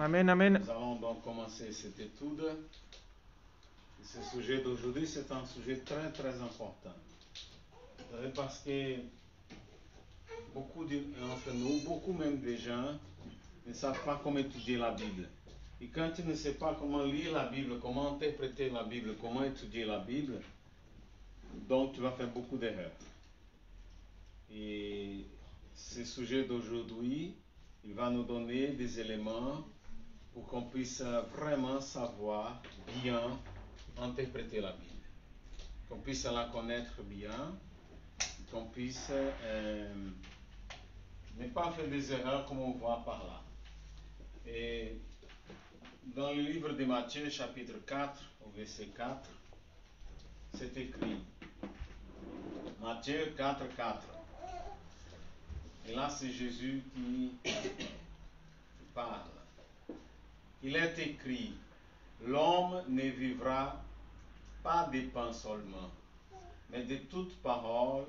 Amen, amen. Nous allons donc commencer cette étude. Et ce sujet d'aujourd'hui, c'est un sujet très très important. Vous savez, parce que beaucoup d'entre nous, beaucoup même des gens, ne savent pas comment étudier la Bible. Et quand tu ne sais pas comment lire la Bible, comment interpréter la Bible, comment étudier la Bible, donc tu vas faire beaucoup d'erreurs. Et ce sujet d'aujourd'hui, il va nous donner des éléments pour qu'on puisse vraiment savoir bien interpréter la Bible, qu'on puisse la connaître bien, qu'on puisse ne pas faire des erreurs comme on voit par là. Et dans le livre de Matthieu, chapitre 4, au verset 4, c'est écrit, Matthieu 4, 4. Et là, c'est Jésus qui parle. Il est écrit, l'homme ne vivra pas de pain seulement, mais de toute parole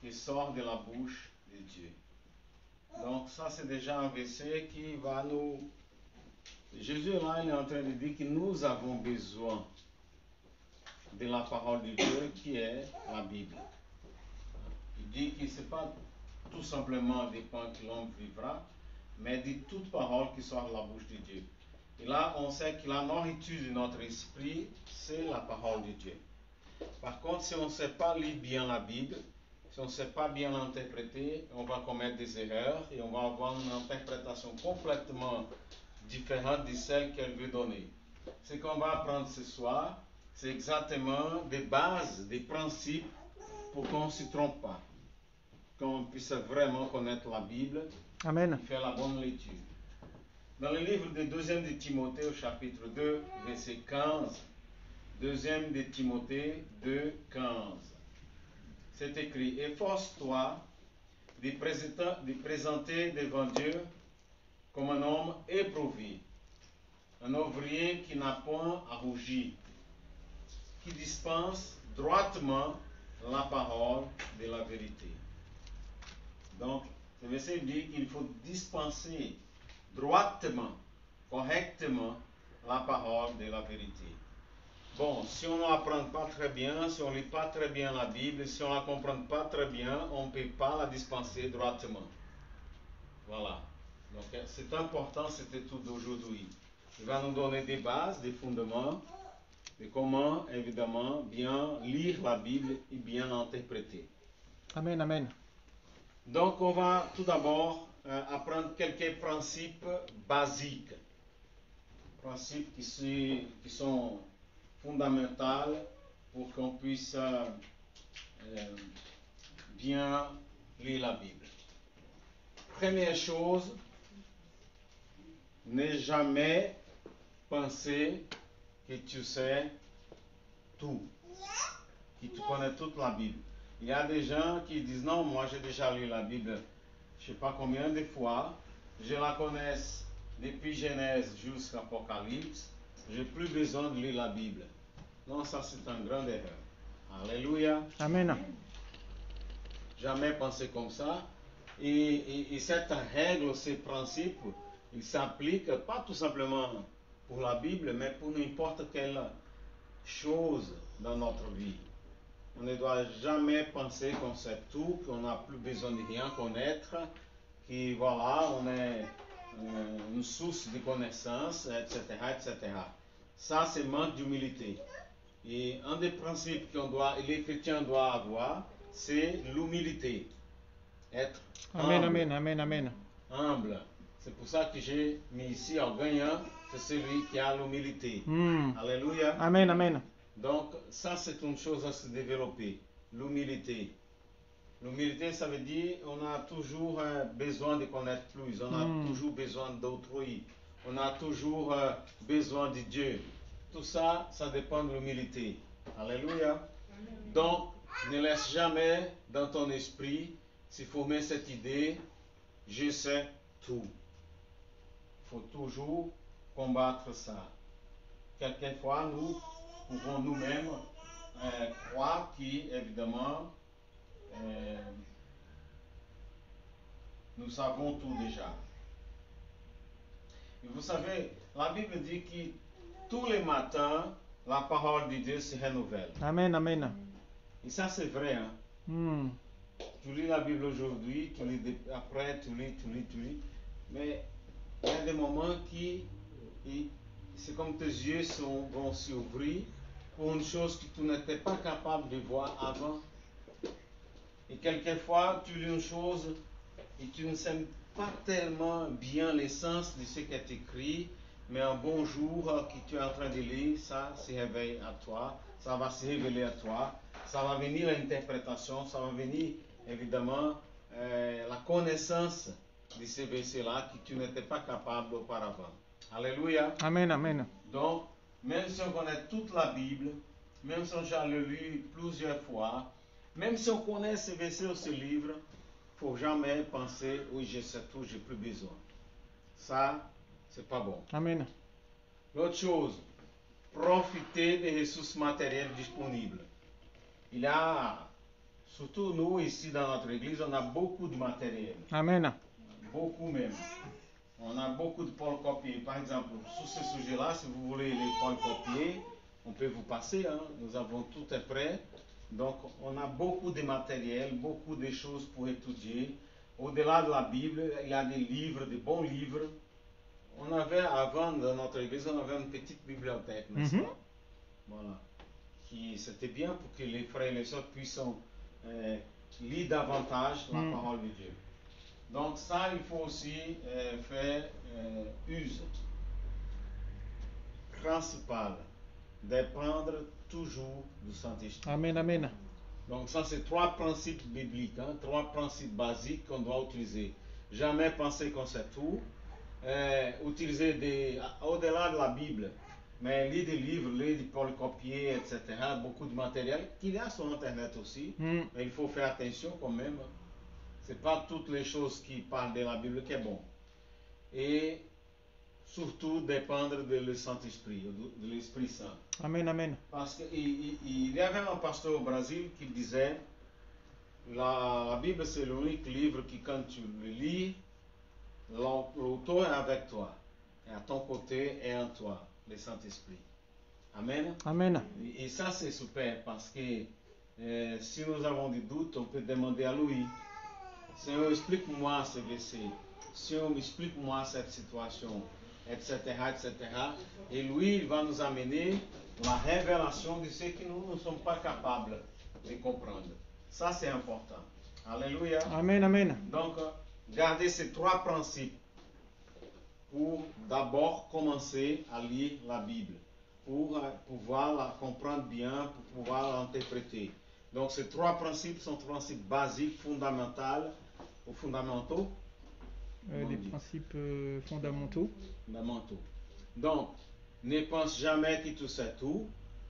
qui sort de la bouche de Dieu. Donc ça, c'est déjà un verset qui va nous... Jésus, là, il est en train de dire que nous avons besoin de la parole de Dieu qui est la Bible. Il dit que ce n'est pas tout simplement des pains que l'homme vivra, mais de toute parole qui sort de la bouche de Dieu. Et là, on sait que la nourriture de notre esprit, c'est la parole de Dieu. Par contre, si on ne sait pas lire bien la Bible, si on ne sait pas bien l'interpréter, on va commettre des erreurs et on va avoir une interprétation complètement différente de celle qu'elle veut donner. Ce qu'on va apprendre ce soir, c'est exactement des bases, des principes pour qu'on ne se trompe pas, qu'on puisse vraiment connaître la Bible. Amen. Et faire la bonne lecture. Dans le livre de 2 de Timothée, au chapitre 2, verset 15, 2 de Timothée 2, 15, c'est écrit, efforce-toi de présenter devant Dieu comme un homme éprouvé, un ouvrier qui n'a point à rougir, qui dispense droitement la parole de la vérité. Donc, ce verset dit qu'il faut dispenser droitement, correctement la parole de la vérité. Bon, si on n'apprend pas très bien, si on ne lit pas très bien la Bible, si on ne la comprend pas très bien, on ne peut pas la dispenser droitement. Voilà. Donc, c'est important cette étude d'aujourd'hui. Il va nous donner des bases, des fondements, de comment, évidemment, bien lire la Bible et bien l'interpréter. Amen, amen. Donc, on va tout d'abord apprendre quelques principes basiques. Principes qui sont fondamentaux pour qu'on puisse bien lire la Bible. Première chose, ne jamais penser que tu sais tout, que tu connais toute la Bible. Il y a des gens qui disent non, moi j'ai déjà lu la Bible, je ne sais pas combien de fois, je la connais depuis Genèse jusqu'à Apocalypse, j'ai plus besoin de lire la Bible. Non, ça c'est une grande erreur. Alléluia. Amen. Jamais penser comme ça. Et cette règle, ces principes, ils s'appliquent pas tout simplement pour la Bible, mais pour n'importe quelle chose dans notre vie. On ne doit jamais penser qu'on sait tout, qu'on n'a plus besoin de rien connaître, que voilà, on est une source de connaissances, etc., etc. Ça, c'est manque d'humilité. Et un des principes les chrétiens doivent avoir, c'est l'humilité. Être Amen, humble. amen, amen, amen. Humble. C'est pour ça que j'ai mis ici en gagnant, c'est celui qui a l'humilité. Alléluia. Amen, amen. Donc, ça, c'est une chose à se développer. L'humilité. L'humilité, ça veut dire on a toujours besoin de connaître plus. On a toujours besoin d'autrui. On a toujours besoin de Dieu. Tout ça, ça dépend de l'humilité. Alléluia. Donc, ne laisse jamais dans ton esprit se former cette idée, je sais tout. Il faut toujours combattre ça. Quelquefois, nous pouvons nous-mêmes croire qu'évidemment, nous savons tout déjà. Vous savez, la Bible dit que tous les matins, la parole de Dieu se renouvelle. Amen, amen. Et ça, c'est vrai. Hein? Hmm. Tu lis la Bible aujourd'hui, tu lis après, tu lis. Mais il y a des moments qui, c'est comme tes yeux vont s'ouvrir pour une chose que tu n'étais pas capable de voir avant. Et quelquefois, tu lis une chose et tu ne sais pas tellement bien l'essence de ce qui est écrit, mais un bon jour que tu es en train de lire, ça se réveille à toi, ça va se révéler à toi, ça va venir l'interprétation, ça va venir évidemment la connaissance de ces versets-là que tu n'étais pas capable auparavant. Alléluia. Amen, amen. Donc, même si on connaît toute la Bible, même si on a lu plusieurs fois, même si on connaît ces versets ou ce livre, il ne faut jamais penser, oui, je sais tout, j'ai plus besoin. Ça, c'est pas bon. Amen. L'autre chose, profiter des ressources matérielles disponibles. Il y a, surtout nous ici dans notre église, on a beaucoup de matériel. Amen. Beaucoup même. On a beaucoup de polycopiers. Par exemple, sur ce sujet-là, si vous voulez les polycopiers, on peut vous passer. Hein. Nous avons tout est prêt. Donc, on a beaucoup de matériel, beaucoup de choses pour étudier. Au-delà de la Bible, il y a des livres, des bons livres. On avait avant, dans notre église, on avait une petite bibliothèque, n'est-ce pas? Voilà. C'était bien pour que les frères et les sœurs puissent lire davantage la parole de Dieu. Donc ça, il faut aussi faire use. Principal, dépendre toujours du Saint-Esprit. Amen, amen. Donc ça, c'est 3 principes bibliques, hein, 3 principes basiques qu'on doit utiliser. Jamais penser qu'on sait tout. Utiliser au-delà de la Bible, mais lire des livres, lire des polycopiers, etc. Beaucoup de matériel qu'il y a sur Internet aussi. Mais il faut faire attention quand même. Ce n'est pas toutes les choses qui parlent de la Bible qui est bon. Et surtout dépendre de Saint-Esprit, de l'Esprit Saint. Amen, amen. Parce qu'il y avait un pasteur au Brésil qui disait la Bible c'est l'unique livre qui quand tu le lis, l'auteur est avec toi. Et à ton côté et en toi, le Saint-Esprit. Amen. Amen. Et ça c'est super parce que si nous avons des doutes, on peut demander à lui. Seigneur, explique-moi ce verset. Seigneur, explique-moi cette situation, etc., etc. Et lui, il va nous amener la révélation de ce que nous ne sommes pas capables de comprendre. Ça, c'est important. Alléluia. Amen, amen. Donc, gardez ces 3 principes pour d'abord commencer à lire la Bible, pour pouvoir la comprendre bien, pour pouvoir l'interpréter. Donc, ces 3 principes sont 3 principes basiques, fondamentaux. Les principes fondamentaux. Donc, ne pense jamais que tu sais tout.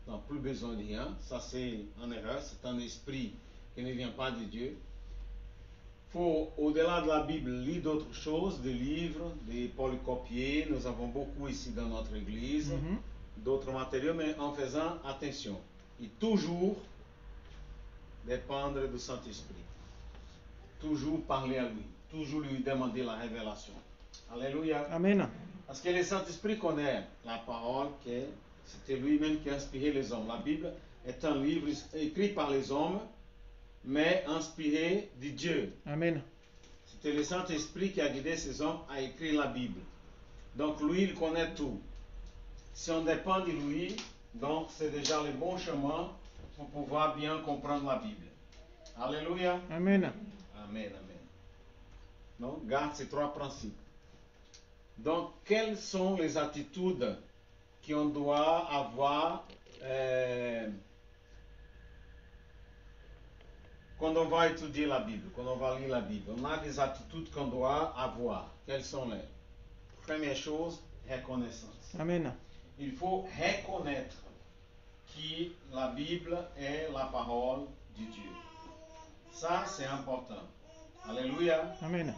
Non, plus besoin de rien. Ça, c'est une erreur. C'est un esprit qui ne vient pas de Dieu. Il faut, au-delà de la Bible, lire d'autres choses, des livres, des polycopiers. Nous avons beaucoup ici dans notre église. D'autres matériaux, mais en faisant attention. Et toujours dépendre du Saint-Esprit. Toujours parler à lui. Toujours lui demander la révélation. Alléluia. Amen. Parce que le Saint-Esprit connaît la parole, que c'était lui-même qui a inspiré les hommes. La Bible est un livre écrit par les hommes, mais inspiré de Dieu. Amen. C'était le Saint-Esprit qui a guidé ces hommes à écrire la Bible. Donc lui, il connaît tout. Si on dépend de lui, donc c'est déjà le bon chemin pour pouvoir bien comprendre la Bible. Alléluia. Amen. Amen, amen. Donc, garde ces 3 principes. Donc, quelles sont les attitudes qu'on doit avoir quand on va étudier la Bible, quand on va lire la Bible? On a des attitudes qu'on doit avoir. Quelles sont les? Première chose, reconnaissance. Amen. Il faut reconnaître que la Bible est la parole de Dieu. Ça, c'est important. Alléluia. Amen.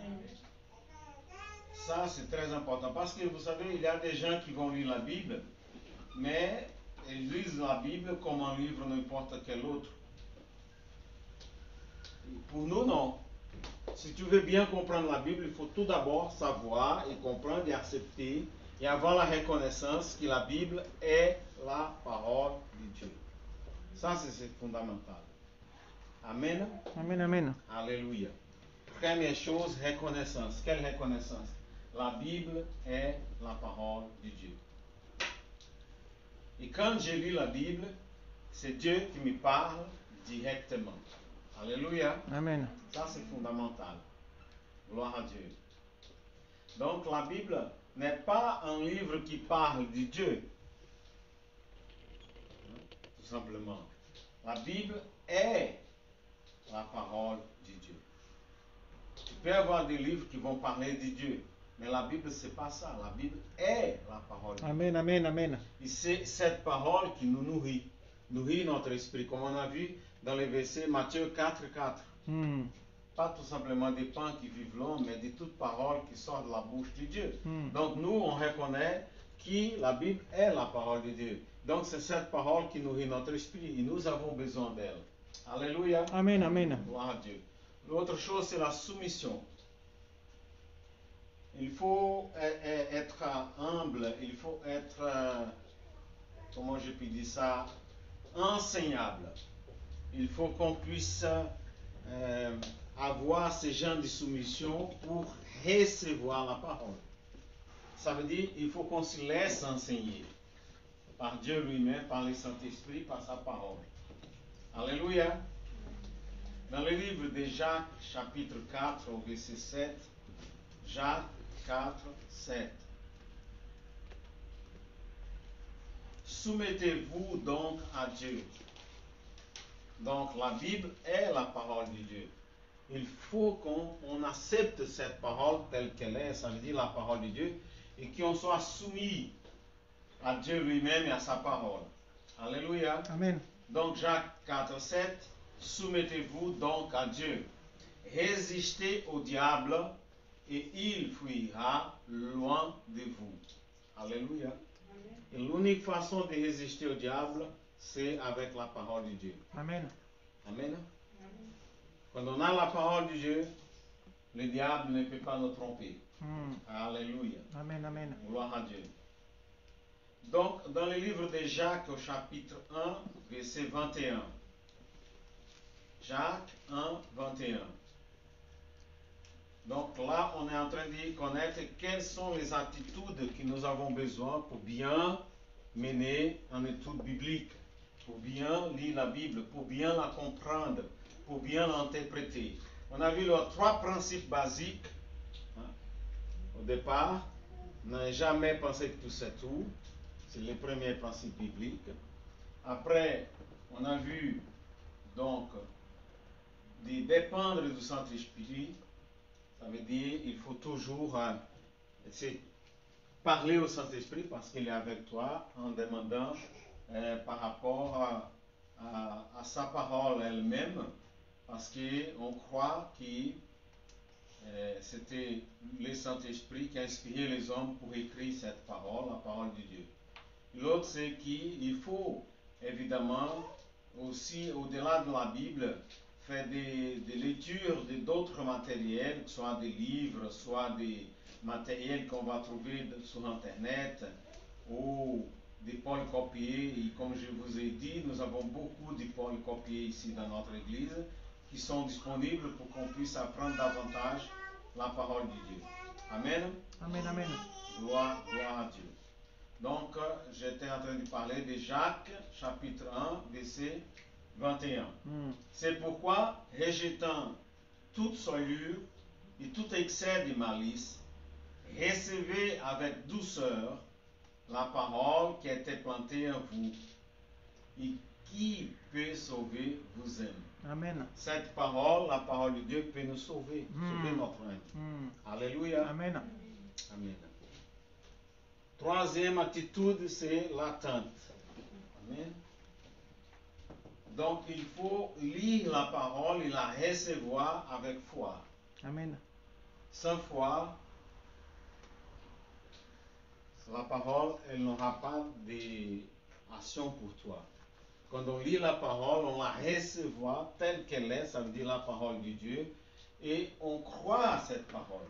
Ça, c'est très important. Parce que vous savez, il y a des gens qui vont lire la Bible, mais ils lisent la Bible comme un livre n'importe quel autre. Pour nous, non. Si tu veux bien comprendre la Bible, il faut tout d'abord savoir et comprendre et accepter et avoir la reconnaissance que la Bible est la parole de Dieu. Ça, c'est fondamental. Amen. Amen, amen. Alléluia. Première chose, reconnaissance. Quelle reconnaissance? La Bible est la parole de Dieu. Et quand je lis la Bible, c'est Dieu qui me parle directement. Alléluia. Amen. Ça, c'est fondamental. Gloire à Dieu. Donc, la Bible n'est pas un livre qui parle de Dieu. Tout simplement. La Bible est la parole de Dieu. Tu peux avoir des livres qui vont parler de Dieu, mais la Bible, c'est pas ça. La Bible est la parole de Dieu. Amen, amen, amen. Et c'est cette parole qui nous nourrit notre esprit, comme on a vu dans les versets Matthieu 4:4. Pas tout simplement des pains qui vivent l'homme, mais de toute parole qui sort de la bouche de Dieu. Donc nous, on reconnaît que la Bible est la parole de Dieu. Donc c'est cette parole qui nourrit notre esprit et nous avons besoin d'elle. Alléluia. Amen, amen. Gloire à Dieu. L'autre chose, c'est la soumission. Il faut être humble, il faut être, comment je peux dire ça, enseignable. Il faut qu'on puisse avoir ce genre de soumission pour recevoir la parole. Ça veut dire qu'il faut qu'on se laisse enseigner par Dieu lui-même, par le Saint-Esprit, par sa parole. Alléluia. Dans le livre de Jacques, chapitre 4, au verset 7, Jacques 4, 7. Soumettez-vous donc à Dieu. Donc la Bible est la parole de Dieu. Il faut qu'on accepte cette parole telle qu'elle est, ça veut dire la parole de Dieu, et qu'on soit soumis à Dieu lui-même et à sa parole. Alléluia. Amen. Donc Jacques 4, 7, soumettez-vous donc à Dieu. Résistez au diable et il fuira loin de vous. Alléluia. Et l'unique façon de résister au diable, c'est avec la parole de Dieu. Amen. Amen. Quand on a la parole de Dieu, le diable ne peut pas nous tromper. Alléluia. Amen, amen. Gloire à Dieu. Donc, dans le livre de Jacques, au chapitre 1, verset 21. Jacques 1, 21. Donc là, on est en train de connaître quelles sont les attitudes que nous avons besoin pour bien mener une étude biblique, pour bien lire la Bible, pour bien la comprendre, pour bien l'interpréter. On a vu les 3 principes basiques. Au départ, n'a jamais pensé que tout c'est tout. C'est le premier principe biblique. Après, on a vu donc de dépendre du Saint-Esprit. Ça veut dire qu'il faut toujours parler au Saint-Esprit parce qu'il est avec toi en demandant par rapport à sa parole elle-même, parce qu'on croit que c'était le Saint-Esprit qui a inspiré les hommes pour écrire cette parole, la parole de Dieu. L'autre, c'est qu'il faut évidemment aussi, au-delà de la Bible, faire des lectures d'autres matériels, que ce soit des livres, soit des matériels qu'on va trouver sur Internet, ou des polycopiés. Et comme je vous ai dit, nous avons beaucoup de polycopiés ici dans notre église, qui sont disponibles pour qu'on puisse apprendre davantage la parole de Dieu. Amen. Amen, amen. Gloire à Dieu. Donc, j'étais en train de parler de Jacques, chapitre 1, verset 21. C'est pourquoi, rejetant toute souillure et tout excès de malice, recevez avec douceur la parole qui a été plantée en vous et qui peut sauver vos âmes. Amen. Cette parole, la parole de Dieu, peut nous sauver, sauver notre âme. Alléluia. Amen. Amen. Troisième attitude, c'est l'attente. Amen. Donc, il faut lire la parole et la recevoir avec foi. Amen. Sans foi, la parole, elle n'aura pas d'action pour toi. Quand on lit la parole, on la recevoir telle qu'elle est, ça veut dire la parole de Dieu, et on croit à cette parole.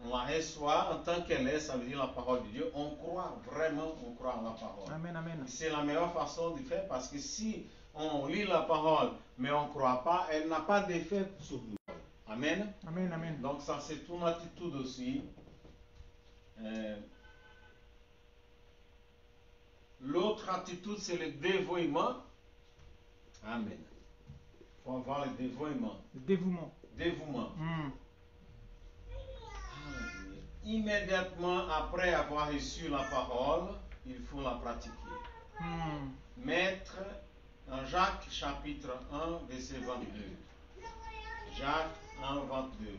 on la reçoit en tant qu'elle est, ça veut dire la parole de Dieu. On croit vraiment, on croit en la parole. Amen, amen. C'est la meilleure façon de faire parce que si on lit la parole mais on ne croit pas, elle n'a pas d'effet sur nous. Amen. Amen, amen. Donc ça c'est ton attitude aussi. L'autre attitude c'est le dévouement. Amen. Il faut avoir le dévouement. Le dévouement. Dévouement. Hmm. Immédiatement après avoir reçu la parole, il faut la pratiquer. Mettre en Jacques chapitre 1, verset 22. Jacques 1, 22.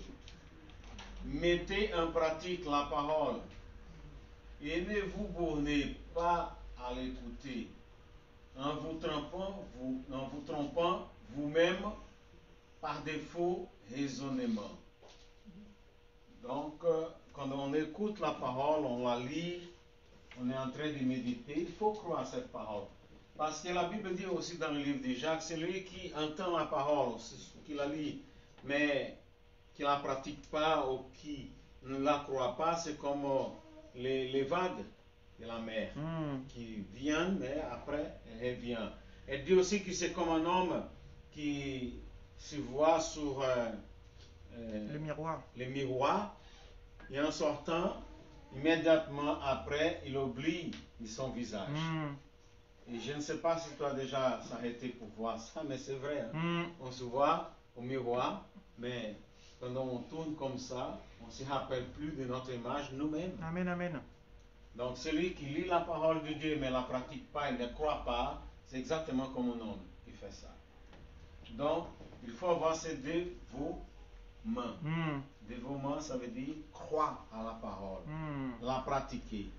Mettez en pratique la parole et ne vous bornez pas à l'écouter en vous trompant vous-même par des faux raisonnements. Donc, quand on écoute la parole, on la lit, on est en train de méditer, il faut croire à cette parole. Parce que la Bible dit aussi dans le livre de Jacques, celui qui entend la parole, qui la lit, mais qui ne la pratique pas ou qui ne la croit pas, c'est comme les vagues de la mer qui viennent, mais après, elles reviennent. Elle dit aussi que c'est comme un homme qui se voit sur Le miroir. le miroir, et en sortant, immédiatement après, il oublie de son visage. Et je ne sais pas si tu as déjà s'arrêté pour voir ça, mais c'est vrai. Hein? On se voit au miroir, mais quand on tourne comme ça, on ne se rappelle plus de notre image nous-mêmes. Amen, amen. Donc celui qui lit la parole de Dieu mais ne la pratique pas, il ne croit pas, c'est exactement comme un homme qui fait ça. Donc, il faut avoir ce dévouement. Dévouement, ça veut dire croire à la parole, la pratiquer.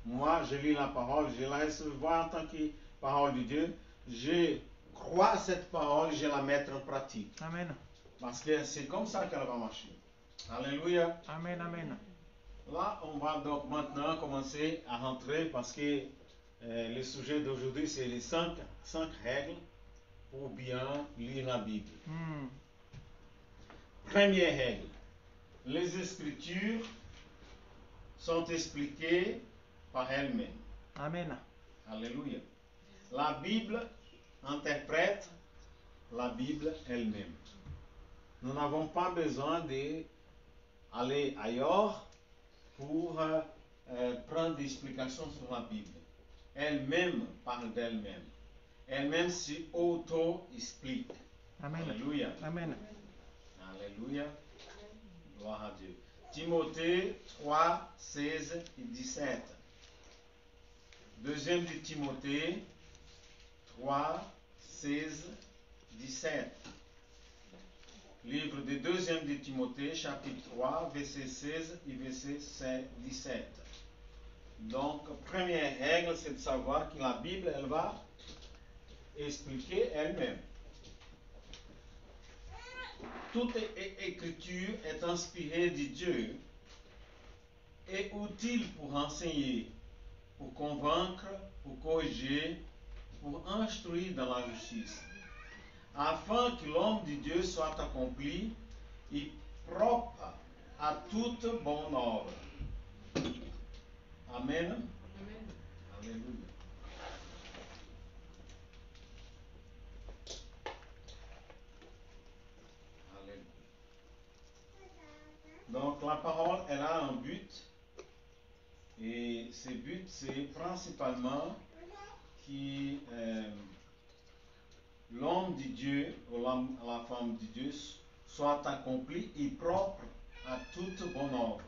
Moi, je lis la parole, je la recevoir en tant que parole de Dieu, je crois à cette parole, je la mettre en pratique. Amen. Parce que c'est comme ça qu'elle va marcher. Alléluia. Amen, amen. Là, on va donc maintenant commencer à rentrer parce que le sujet d'aujourd'hui, c'est les 5 règles pour bien lire la Bible. Première règle. Les Écritures sont expliquées par elles-mêmes. Amen. Alléluia. La Bible interprète la Bible elle-même. Nous n'avons pas besoin d'aller ailleurs pour prendre des explications sur la Bible. Elle-même parle d'elle-même. Elle-même s'auto-explique. Amen. Alléluia. Amen. Alléluia. Gloire à Dieu. Timothée 3, 16 et 17. Deuxième de Timothée 3, 16, 17. Livre de deuxième de Timothée, chapitre 3, verset 16 et verset 17. Donc, première règle, c'est de savoir que la Bible, elle va expliquer elle-même. Toute écriture est inspirée de Dieu et utile pour enseigner, pour convaincre, pour corriger, pour instruire dans la justice, afin que l'homme de Dieu soit accompli et propre à toute bonne œuvre. Amen. Amen. Alléluia. Alléluia. Donc la parole, elle a un but. Et ce but, c'est principalement que l'homme de Dieu ou la femme de Dieu soit accompli et propre à toute bonne œuvre.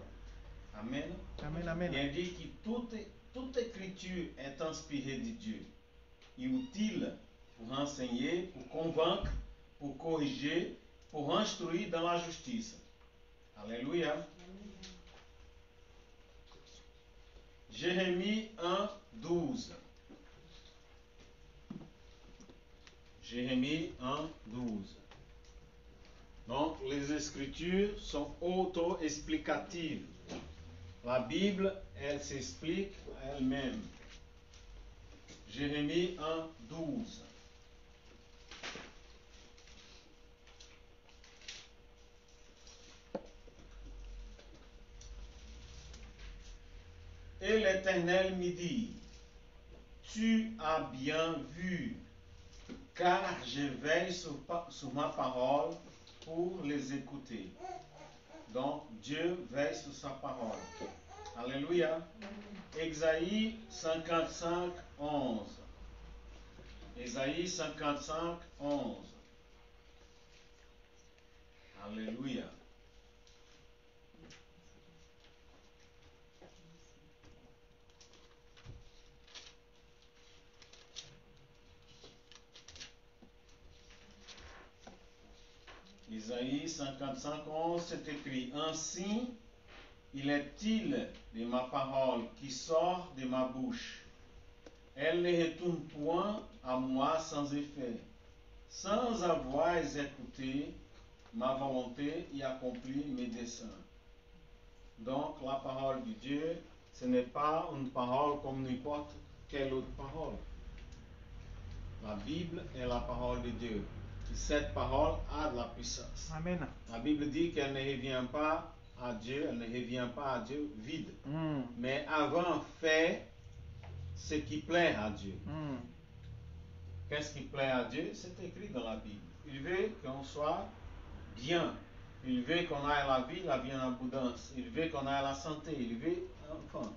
Amen. Amen, amen. Il dit que toute écriture est inspirée de Dieu et utile pour enseigner, pour convaincre, pour corriger, pour instruire dans la justice. Alléluia. Jérémie 1, 12. Jérémie 1, 12. Donc, les Écritures sont auto-explicatives. La Bible, elle s'explique elle-même. Jérémie 1, 12. Et l'Éternel me dit, tu as bien vu, car je veille sur ma parole pour les écouter. Donc, Dieu veille sur sa parole. Alléluia. Ésaïe 55, 11. Ésaïe 55, 11. Alléluia. Isaïe 55, 11, c'est écrit, ainsi il est-il de ma parole qui sort de ma bouche. Elle ne retourne point à moi sans effet, sans avoir exécuté ma volonté et accompli mes desseins. Donc la parole de Dieu, ce n'est pas une parole comme n'importe quelle autre parole. La Bible est la parole de Dieu. Et cette parole a de la puissance. Amen. La Bible dit qu'elle ne revient pas à Dieu, elle ne revient pas à Dieu vide. Mais avant fait ce qui plaît à Dieu. Qu'est-ce qui plaît à Dieu? C'est écrit dans la Bible. Il veut qu'on soit bien. Il veut qu'on ait la vie en abondance. Il veut qu'on ait la santé. Il veut, enfin,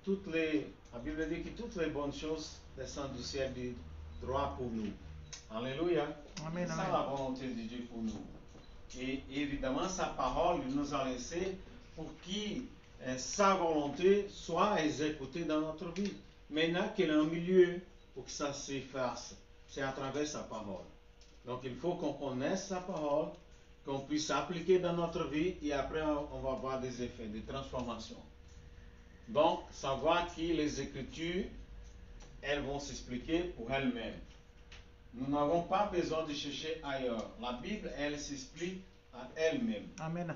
la Bible dit que toutes les bonnes choses descendent du ciel du droit pour nous. Alléluia. Amen, C'est ça amen. la volonté de Dieu pour nous. Et évidemment, sa parole il nous a laissé pour que sa volonté soit exécutée dans notre vie. Maintenant qu'il y a un milieu pour que ça s'efface, c'est à travers sa parole. Donc il faut qu'on connaisse sa parole, qu'on puisse appliquer dans notre vie et après on va voir des effets, des transformations. Donc savoir que les Écritures, elles vont s'expliquer pour elles-mêmes. Nous n'avons pas besoin de chercher ailleurs. La Bible, elle s'explique à elle-même. Amen.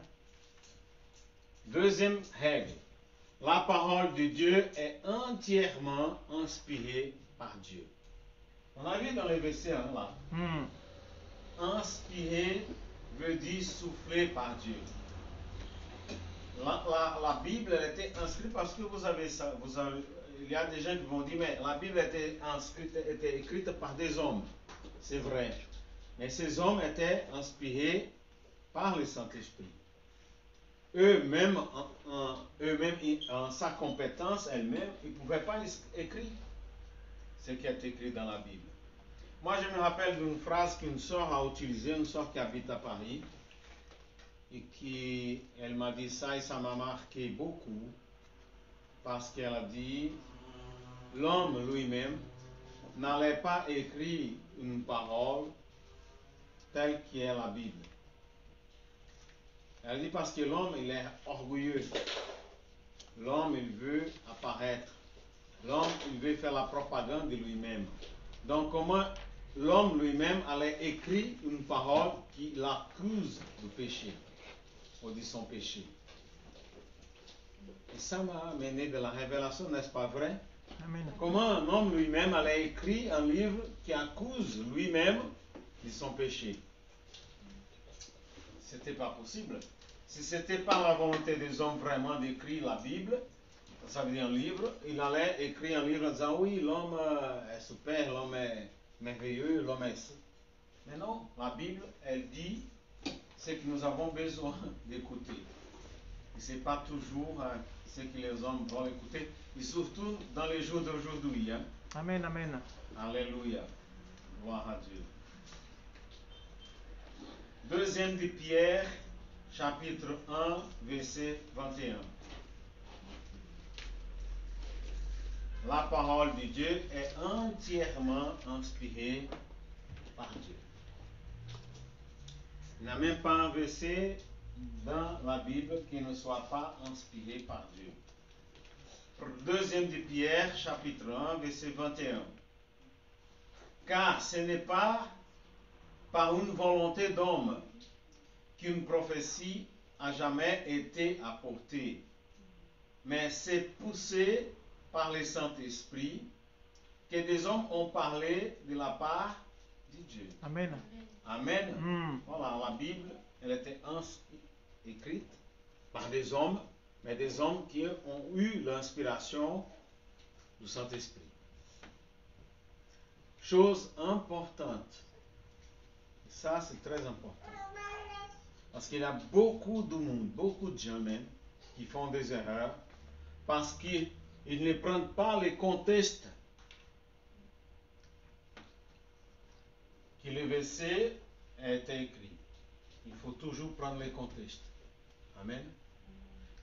Deuxième règle. La parole de Dieu est entièrement inspirée par Dieu. On a vu dans les versets là. Inspiré veut dire soufflé par Dieu. La Bible elle était inscrite parce que vous avez ça. Il y a des gens qui vont dire, mais la Bible était écrite par des hommes. C'est vrai. Mais ces hommes étaient inspirés par le Saint-Esprit. Eux-mêmes, en sa compétence elle-même, ils ne pouvaient pas écrire ce qui est écrit dans la Bible. Moi, je me rappelle d'une phrase qu'une sœur a utilisée, une sœur qui habite à Paris, et elle m'a dit ça et ça m'a marqué beaucoup, parce qu'elle a dit, l'homme lui-même n'allait pas écrire une parole telle qu'est la Bible. Elle dit parce que l'homme, il est orgueilleux. L'homme, il veut apparaître. L'homme, il veut faire la propagande de lui-même. Donc, comment l'homme lui-même allait écrire une parole qui l'accuse de péché, ou de son péché. Et ça m'a amené de la révélation, n'est-ce pas vrai? Amen. Comment un homme lui-même allait écrire un livre qui accuse lui-même de son péché? C'était pas possible. Si ce n'était pas la volonté des hommes vraiment d'écrire la Bible, ça veut dire un livre, il allait écrire un livre en disant oui, l'homme est super, l'homme est merveilleux, l'homme est... Mais non, la Bible, elle dit ce que nous avons besoin d'écouter. Et ce n'est pas toujours ce que les hommes vont écouter, et surtout dans les jours d'aujourd'hui. Hein. Amen, amen. Alléluia. Gloire à Dieu. Deuxième de Pierre, chapitre 1, verset 21. La parole de Dieu est entièrement inspirée par Dieu. Il n'y a même pas un verset dans la Bible qui ne soit pas inspiré par Dieu. Deuxième de Pierre, chapitre 1, verset 21. Car ce n'est pas par une volonté d'homme qu'une prophétie a jamais été apportée, mais c'est poussé par le Saint-Esprit que des hommes ont parlé de la part de Dieu. Amen. Amen. Voilà, la Bible, elle était écrite par des hommes, mais des hommes qui ont eu l'inspiration du Saint-Esprit. Chose importante, ça c'est très important, parce qu'il y a beaucoup de monde, beaucoup de gens même, qui font des erreurs, parce qu'ils ne prennent pas les contextes que le verset a été écrit. Il faut toujours prendre les contextes. Amen.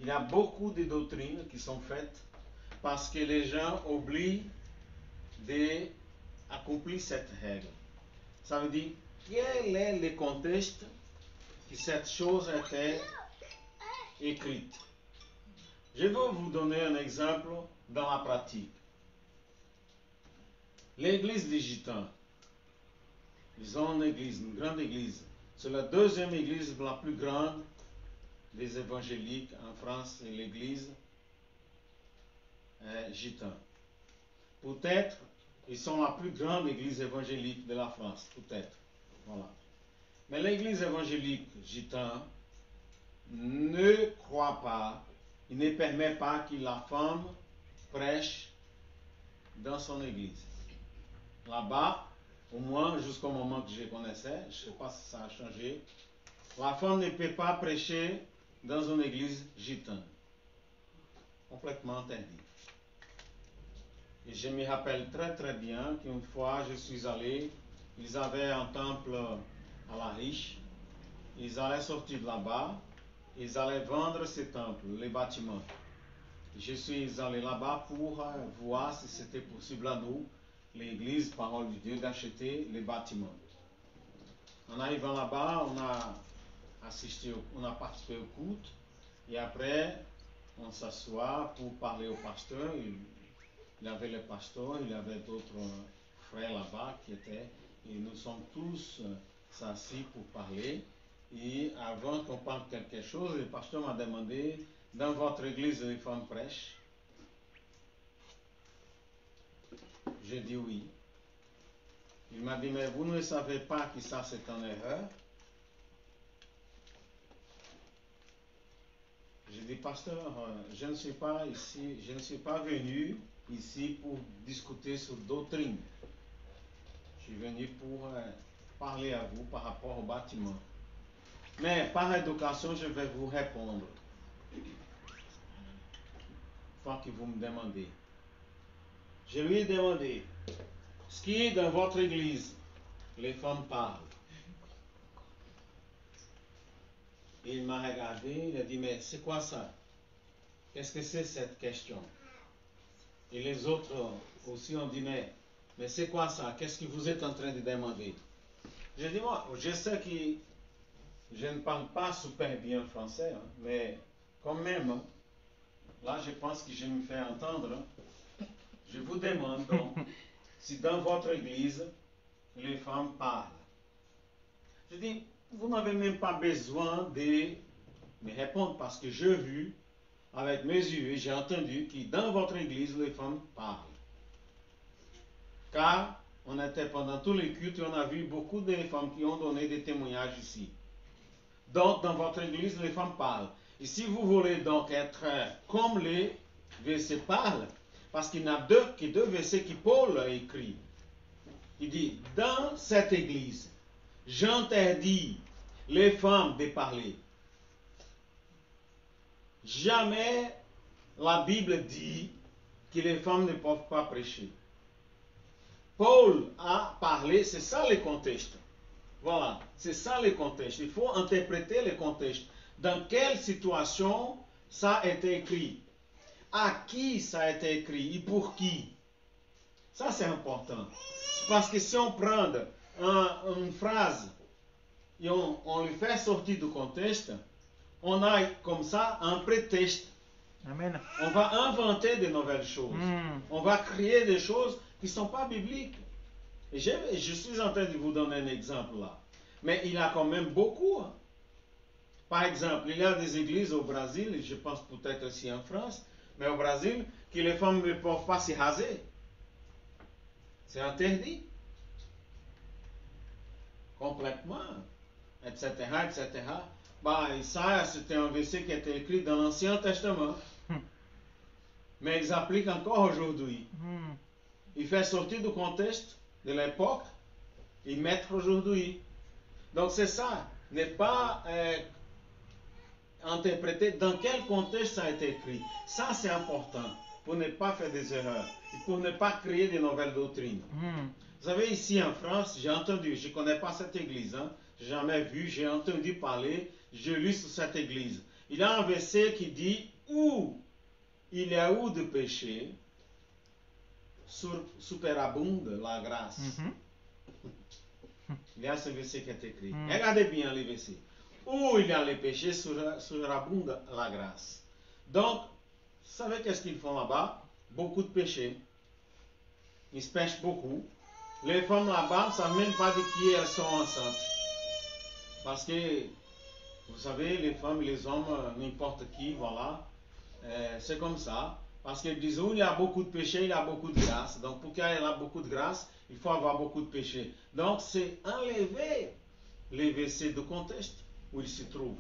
Il y a beaucoup de doctrines qui sont faites parce que les gens oublient d'accomplir cette règle. Ça veut dire, quel est le contexte que cette chose a été écrite? Je vais vous donner un exemple dans la pratique. L'église des Gitans, ils ont une église, une grande église. C'est la deuxième église la plus grande des évangéliques en France, c'est l'église Gitan. Peut-être, ils sont la plus grande église évangélique de la France, peut-être. Voilà. Mais l'église évangélique Gitan ne croit pas, il ne permet pas que la femme prêche dans son église. Là-bas, au moins jusqu'au moment que je connaissais, je ne sais pas si ça a changé, la femme ne peut pas prêcher dans une église gitane. Complètement interdit. Et je me rappelle très très bien qu'une fois je suis allé, ils avaient un temple à la riche, ils allaient sortir de là-bas, ils allaient vendre ce temple, les bâtiments. Je suis allé là-bas pour voir si c'était possible à nous, l'église, parole de Dieu, d'acheter les bâtiments. En arrivant là-bas, on a assisté, on a participé au culte, et après, on s'assoit pour parler au pasteur. Il y avait le pasteur, il y avait d'autres frères là-bas qui étaient, et nous sommes tous assis pour parler. Et avant qu'on parle quelque chose, le pasteur m'a demandé, dans votre église, les femmes prêchent? J'ai dit oui. Il m'a dit, mais vous ne savez pas que ça c'est une erreur? J'ai dit, pasteur, je ne suis pas ici, je ne suis pas venu ici pour discuter sur doctrine. Je suis venu pour parler à vous par rapport au bâtiment. Mais par éducation, je vais vous répondre. Tant que vous me demandez. Je lui ai demandé, ce qui est dans votre église, les femmes parlent. Et il m'a regardé, il a dit, mais c'est quoi ça? Qu'est-ce que c'est cette question? Et les autres aussi ont dit, mais c'est quoi ça? Qu'est-ce que vous êtes en train de demander? J'ai dit, moi, je sais que je ne parle pas super bien français, hein, mais quand même, hein, là je pense que je me fais entendre. Hein. Je vous demande donc, si dans votre église, les femmes parlent. Je dis, vous n'avez même pas besoin de me répondre parce que j'ai vu avec mes yeux et j'ai entendu que dans votre église, les femmes parlent. Car on était pendant tous les cultes et on a vu beaucoup de femmes qui ont donné des témoignages ici. Donc, dans votre église, les femmes parlent. Et si vous voulez donc être comme les versets parlent, parce qu'il n'y a que deux versets que Paul a écrit. Il dit, dans cette église, j'interdis les femmes de parler. Jamais la Bible dit que les femmes ne peuvent pas prêcher. Paul a parlé, c'est ça le contexte. Voilà, c'est ça le contexte. Il faut interpréter le contexte. Dans quelle situation ça a été écrit? À qui ça a été écrit? Et pour qui? Ça c'est important. Parce que si on prend une phrase et on le fait sortir du contexte, on a comme ça un prétexte. Amen. On va inventer de nouvelles choses. On va créer des choses qui ne sont pas bibliques. Et je suis en train de vous donner un exemple là. Mais il y a quand même beaucoup. Hein. Par exemple, il y a des églises au Brésil, et je pense peut-être aussi en France, mais au Brésil, que les femmes ne peuvent pas se raser. C'est interdit. Complètement. Etc., etc. Bah, ça, c'était un verset qui était écrit dans l'Ancien Testament. Mais ils appliquent encore aujourd'hui. Ils font sortir du contexte de l'époque et mettre aujourd'hui. Donc c'est ça. Ne pas interpréter dans quel contexte ça a été écrit. Ça c'est important pour ne pas faire des erreurs et pour ne pas créer de nouvelles doctrines. Vous savez, ici en France, j'ai entendu, je ne connais pas cette église, hein, j'ai jamais vu, j'ai entendu parler, je lis sur cette église. Il y a un verset qui dit où il y a eu de péché, superabonde la grâce. Il y a ce verset qui est écrit. Regardez bien les versets. Où il y a les péchés, surabonde la grâce. Donc, vous savez qu'est-ce qu'ils font là-bas? Beaucoup de péchés. Ils se pêchent beaucoup. Les femmes là-bas ne savent même pas de qui elles sont enceintes. Parce que, vous savez, les femmes et les hommes, n'importe qui, voilà. C'est comme ça. Parce qu'ils disent où il y a beaucoup de péchés, il y a beaucoup de grâce. Donc, pour qu'il y ait beaucoup de grâce, il faut avoir beaucoup de péchés. Donc, c'est enlever les versets de contexte où ils se trouvent.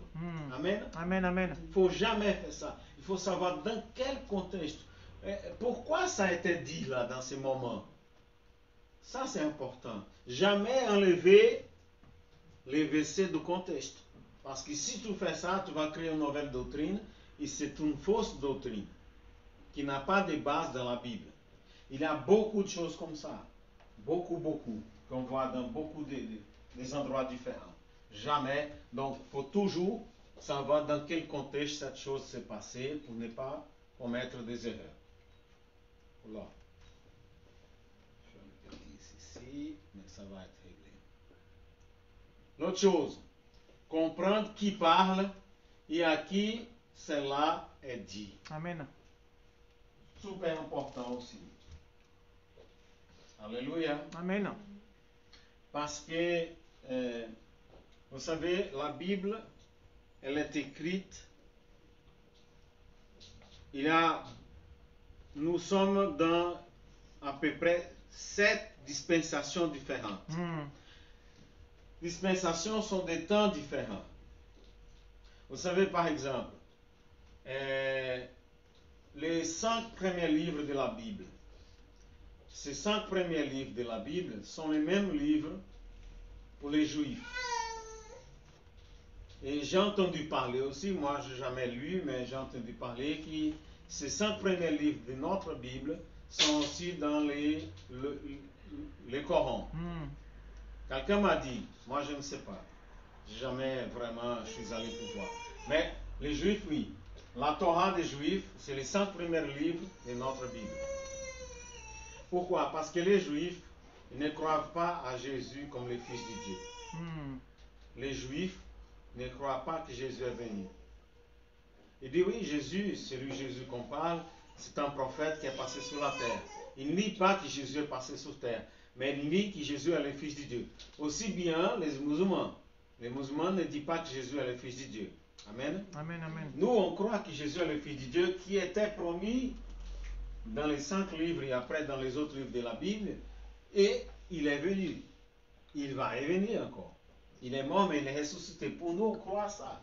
Amen. Amen, amen. Il ne faut jamais faire ça. Il faut savoir dans quel contexte. Pourquoi ça a été dit là, dans ces moments. Ça, c'est important. Jamais enlever les versets de contexte. Parce que si tu fais ça, tu vas créer une nouvelle doctrine. Et c'est une fausse doctrine qui n'a pas de base dans la Bible. Il y a beaucoup de choses comme ça. Beaucoup, qu'on voit dans beaucoup des endroits différents. Jamais. Donc, il faut toujours savoir dans quel contexte cette chose s'est passée pour ne pas commettre des erreurs. Voilà. Je vais le mettre ici, mais ça va être réglé. L'autre chose, comprendre qui parle et à qui cela est dit. Amen. Super important aussi. Alléluia. Amen. Parce que, vous savez, la Bible, elle est écrite. Nous sommes dans à peu près 7 dispensations différentes. Dispensations sont des temps différents. Vous savez, par exemple, les 5 premiers livres de la Bible. Ces 5 premiers livres de la Bible sont les mêmes livres pour les Juifs. Et j'ai entendu parler aussi, moi je n'ai jamais lu, mais j'ai entendu parler que ces 5 premiers livres de notre Bible sont aussi dans les Corans. Quelqu'un m'a dit, moi je ne sais pas, jamais vraiment je suis allé pour voir. Mais les Juifs, oui. La Torah des Juifs, c'est les 5 premiers livres de notre Bible. Pourquoi? Parce que les Juifs ne croient pas à Jésus comme le Fils de Dieu. Les Juifs ne croient pas que Jésus est venu. Ils disent oui, Jésus, c'est lui Jésus qu'on parle, c'est un prophète qui est passé sur la terre. Ils ne disent pas que Jésus est passé sur terre, mais ils disent que Jésus est le Fils de Dieu. Aussi bien les musulmans. Les musulmans ne disent pas que Jésus est le Fils de Dieu. Amen. Amen, amen. Nous, on croit que Jésus est le Fils de Dieu qui était promis dans les 5 livres et après dans les autres livres de la Bible. Et il est venu. Il va revenir encore. Il est mort, mais il est ressuscité. Pour nous, on croit ça.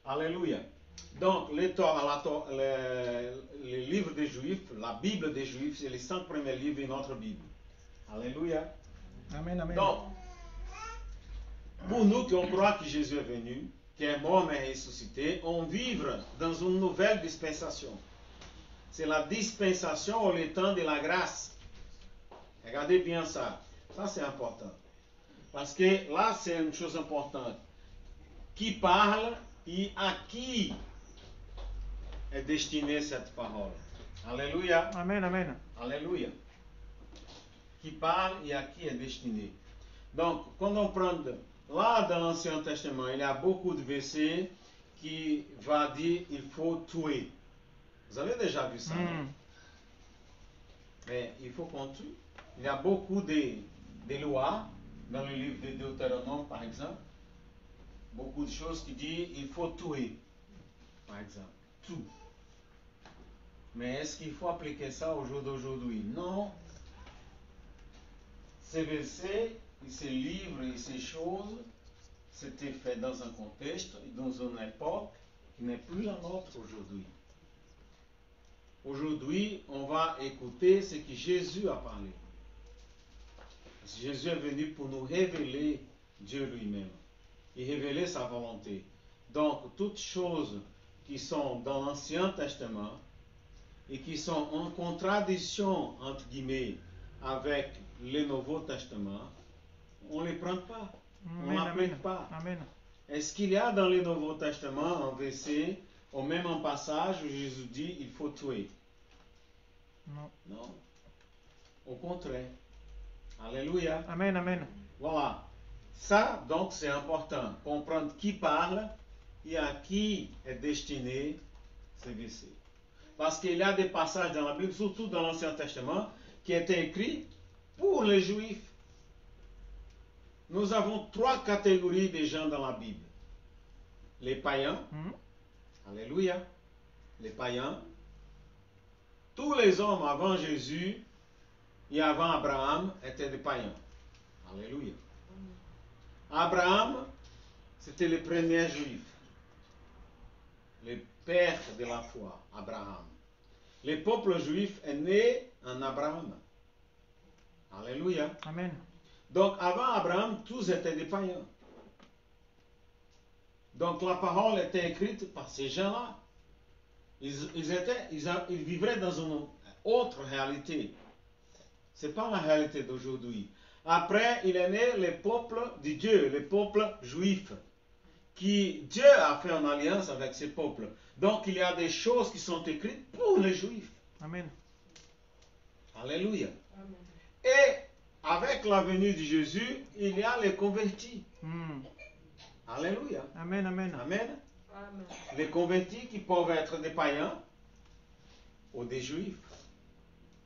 Alléluia. Donc, les livres des Juifs, la Bible des Juifs, c'est les 5 premiers livres de notre Bible. Alléluia. Amen, amen. Donc, pour nous qui on croit que Jésus est venu, qui est mort mais ressuscité, on vit dans une nouvelle dispensation. C'est la dispensation ou le temps de la grâce. Regardez bien ça. Ça, c'est important. Parce que là, c'est une chose importante. Qui parle et à qui est destinée cette parole. Alléluia. Amen, amen. Alléluia. Qui parle et à qui est destinée. Donc, quand on prend là dans l'Ancien Testament, il y a beaucoup de versets qui vont dire il faut tuer. Vous avez déjà vu ça, non? Mais il faut qu'on tue. Il y a beaucoup de lois dans le livre de Deutéronome, par exemple. Beaucoup de choses qui disent il faut tuer, par exemple. Tout. Mais est-ce qu'il faut appliquer ça au jour d'aujourd'hui? Non. Ces versets, ces livres et ces choses, c'était fait dans un contexte, dans une époque qui n'est plus la nôtre aujourd'hui. Aujourd'hui, on va écouter ce que Jésus a parlé. Jésus est venu pour nous révéler Dieu lui-même et révéler sa volonté. Donc, toutes choses qui sont dans l'Ancien Testament et qui sont en contradiction, entre guillemets, avec le Nouveau Testament, on ne les prend pas. On ne l'applique pas. Amen. Est-ce qu'il y a dans le Nouveau Testament un verset, ou même un passage où Jésus dit il faut tuer? Non. Non. Au contraire. Alléluia. Amen, amen. Voilà. Ça, donc, c'est important. Comprendre qui parle et à qui est destiné ces versets. Parce qu'il y a des passages dans la Bible, surtout dans l'Ancien Testament, qui étaient écrits pour les Juifs. Nous avons 3 catégories de gens dans la Bible. Les païens. Alléluia. Les païens. Tous les hommes avant Jésus et avant Abraham étaient des païens. Alléluia. Abraham, c'était le premier juif. Le père de la foi, Abraham. Le peuple juif est né en Abraham. Alléluia. Amen. Donc avant Abraham, tous étaient des païens. Donc la parole était écrite par ces gens-là. Ils vivraient dans une autre réalité. Ce n'est pas la réalité d'aujourd'hui. Après, il est né le peuple de Dieu, le peuple juif, qui Dieu a fait en alliance avec ce peuple. Donc il y a des choses qui sont écrites pour les Juifs. Amen. Alléluia. Amen. Et avec la venue de Jésus, il y a les convertis. Alléluia. Amen, amen. Amen. Amen. Les convertis qui peuvent être des païens ou des Juifs.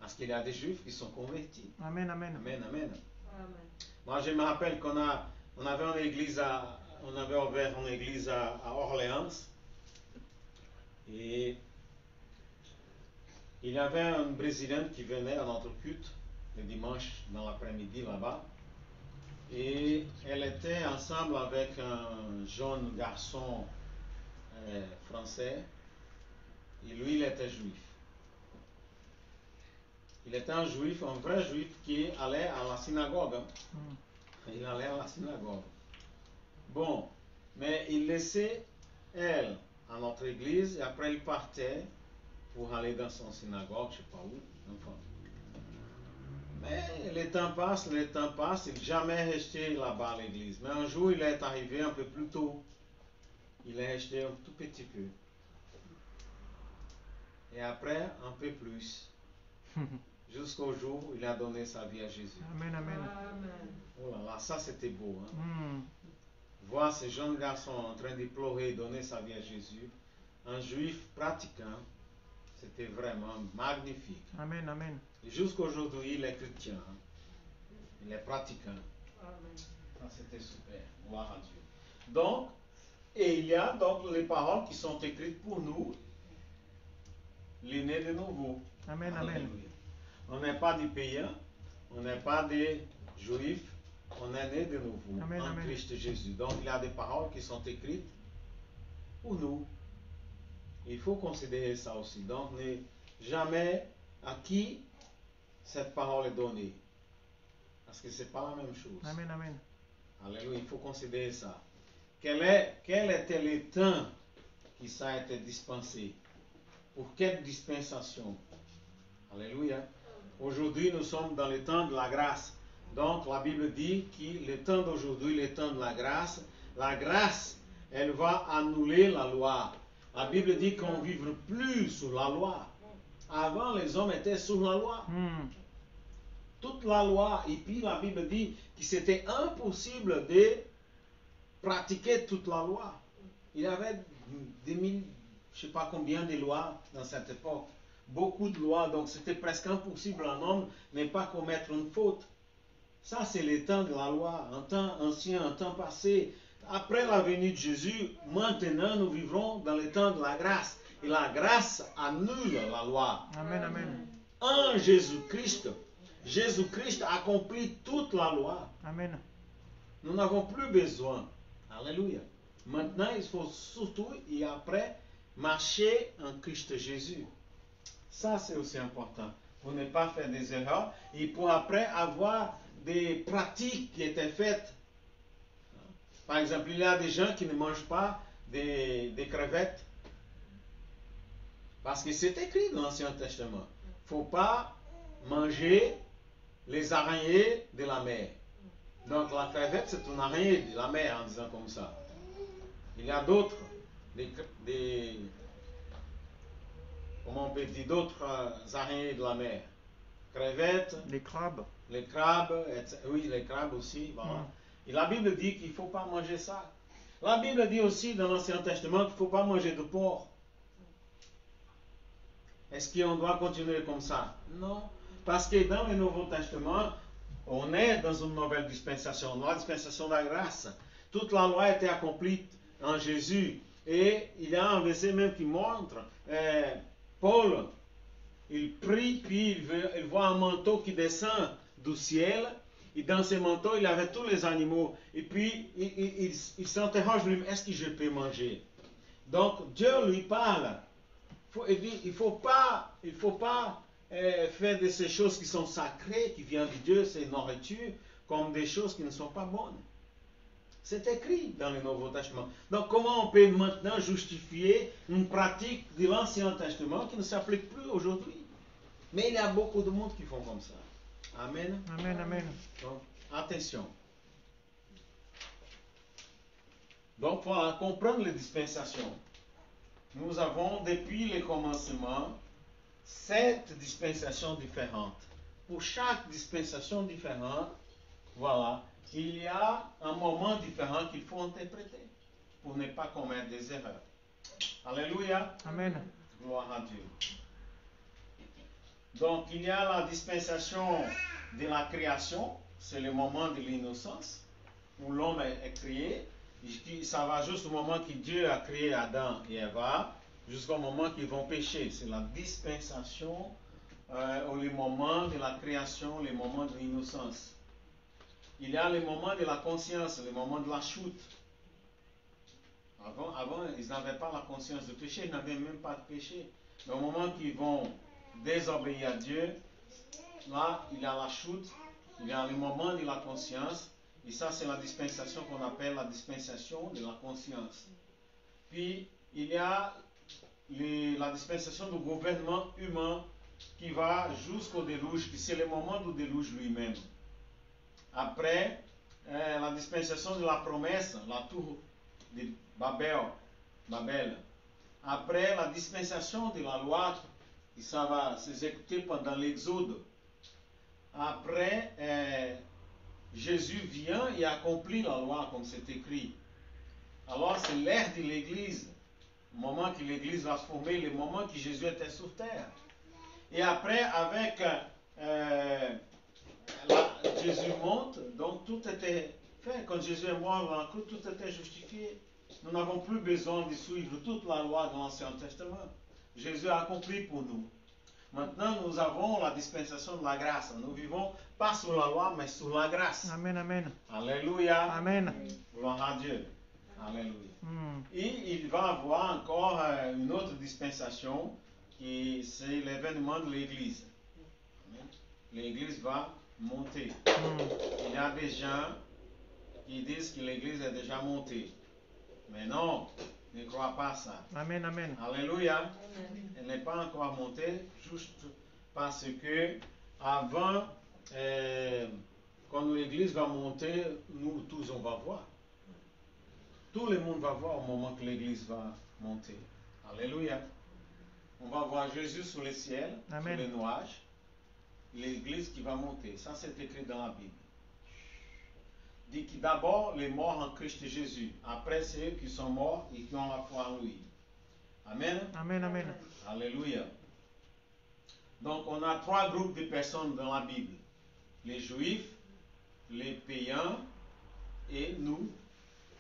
Parce qu'il y a des Juifs qui sont convertis. Amen, amen. Amen, amen. Amen. Moi, je me rappelle qu'on avait une église on avait ouvert une église à Orléans. Et il y avait un Brésilien qui venait à notre culte le dimanche dans l'après-midi là-bas. Et elle était ensemble avec un jeune garçon français. Et lui, il était juif. Il était un juif, un vrai juif qui allait à la synagogue. Il allait à la synagogue. Bon, mais il laissait elle à notre église et après il partait pour aller dans son synagogue, je ne sais pas où. Enfin. Mais le temps passe, il n'est jamais resté là-bas à l'église. Mais un jour, il est arrivé un peu plus tôt. Il est resté un tout petit peu. Et après, un peu plus. Jusqu'au jour où il a donné sa vie à Jésus. Amen, amen. Amen. Oh là là, ça c'était beau. Hein? Mm. Voir ce jeune garçon en train de pleurer et donner sa vie à Jésus. Un juif pratiquant. C'était vraiment magnifique. Amen, amen. Et jusqu'aujourd'hui, il est chrétien. Hein? Il est pratiquant. Amen. Ça c'était super. Gloire à Dieu. Donc, et il y a donc les paroles qui sont écrites pour nous, les nés de nouveau. Amen, amen. Alléluia. On n'est pas des païens, on n'est pas des juifs, on est né de nouveau Amen, en amen. Christ Jésus. Donc il y a des paroles qui sont écrites pour nous. Il faut considérer ça aussi. Donc ne jamais à qui cette parole est donnée. Parce que ce n'est pas la même chose. Amen, amen. Alléluia, il faut considérer ça. Quel était le temps qui ça a été dispensé? Pour quelle dispensation? Alléluia. Aujourd'hui, nous sommes dans le temps de la grâce. Donc, la Bible dit que le temps d'aujourd'hui, le temps de la grâce, elle va annuler la loi. La Bible dit qu'on ne vivra plus sous la loi. Avant, les hommes étaient sous la loi. Toute la loi. Et puis, la Bible dit que c'était impossible de pratiquer toute la loi. Il y avait des mille, je ne sais pas combien de lois dans cette époque. Beaucoup de lois, donc c'était presque impossible un homme ne pas commettre une faute. Ça, c'est le temps de la loi, un temps ancien, un temps passé. Après la venue de Jésus, maintenant nous vivrons dans le temps de la grâce. Et la grâce annule la loi. Amen, amen. En Jésus-Christ, Jésus-Christ accomplit toute la loi. Amen. Nous n'avons plus besoin. Alléluia. Maintenant, il faut surtout et après marcher en Christ Jésus. Ça, c'est aussi important. Pour ne pas faire des erreurs et pour après avoir des pratiques qui étaient faites. Par exemple, il y a des gens qui ne mangent pas des crevettes. Parce que c'est écrit dans l'Ancien Testament. Il ne faut pas manger les araignées de la mer. Donc la crevette, c'est une araignée de la mer, en disant comme ça. Il y a d'autres, comment on peut dire, d'autres araignées de la mer. Crevettes, Les crabes. les crabes, oui, les crabes aussi. Voilà. Et la Bible dit qu'il ne faut pas manger ça. La Bible dit aussi dans l'Ancien Testament qu'il ne faut pas manger de porc. Est-ce qu'on doit continuer comme ça? Non. Parce que dans le Nouveau Testament, on est dans une nouvelle dispensation, la dispensation de la grâce. Toute la loi a été accomplie en Jésus. Et il y a un verset même qui montre, Paul, il prie, puis il voit un manteau qui descend du ciel. Et dans ce manteau, il avait tous les animaux. Et puis, il s'interroge lui-même, est-ce que je peux manger? Donc, Dieu lui parle. Il dit, il ne faut pas faire de ces choses qui sont sacrées, qui viennent de Dieu, ces nourritures, comme des choses qui ne sont pas bonnes. C'est écrit dans le Nouveau Testament. Donc, comment on peut maintenant justifier une pratique de l'Ancien Testament qui ne s'applique plus aujourd'hui? Mais il y a beaucoup de monde qui font comme ça. Amen. Amen, amen. Donc, attention. Donc, pour comprendre les dispensations, nous avons depuis le commencement 7 dispensations différentes. Pour chaque dispensation différente, voilà, il y a un moment différent qu'il faut interpréter pour ne pas commettre des erreurs. Alléluia. Amen. Gloire à Dieu. Donc, il y a la dispensation de la création, c'est le moment de l'innocence, où l'homme est créé. Ça va juste au moment que Dieu a créé Adam et Ève, jusqu'au moment qu'ils vont pécher. C'est la dispensation, ou le moment de la création, le moment de l'innocence. Il y a le moment de la conscience, le moment de la chute. Avant ils n'avaient pas la conscience de péché, ils n'avaient même pas de péché. Mais au moment qu'ils vont désobéir à Dieu, là, il y a la chute, il y a le moment de la conscience, et ça, c'est la dispensation qu'on appelle la dispensation de la conscience. Puis, il y a la dispensation du gouvernement humain qui va jusqu'au déluge, qui c'est le moment du déluge lui-même. Après, la dispensation de la promesse, la tour de Babel. Après, la dispensation de la loi, qui ça va s'exécuter pendant l'exode. Après, Jésus vient et accomplit la loi comme c'est écrit. Alors, c'est l'ère de l'Église, le moment que l'Église va se former, le moment que Jésus était sur terre. Et après, avec Jésus monte, donc tout était fait. Quand Jésus est mort dans la croix, tout était justifié. Nous n'avons plus besoin de suivre toute la loi de l'Ancien Testament. Jésus a accompli pour nous. Maintenant, nous avons la dispensation de la grâce. Nous vivons pas sous la loi, mais sous la grâce. Amen, amen. Alléluia. Amen. Gloire à Dieu. Alléluia. Mm. Et il va avoir encore une autre dispensation, qui c'est l'événement de l'Église. L'Église va monter. Il y a des gens qui disent que l'Église est déjà montée. Mais non, ne crois pas ça. Amen, amen. Alléluia. Elle n'est pas encore montée, juste parce que avant, quand l'Église va monter, nous tous on va voir. Tout le monde va voir au moment que l'Église va monter. Alléluia. On va voir Jésus sous le ciel, Amen. sous les nuages. L'Église qui va monter. Ça, c'est écrit dans la Bible. Dit que d'abord, les morts en Christ Jésus. Après, c'est eux qui sont morts et qui ont la foi en lui. Amen. Amen, amen. Alléluia. Donc, on a 3 groupes de personnes dans la Bible. Les Juifs, les païens et nous,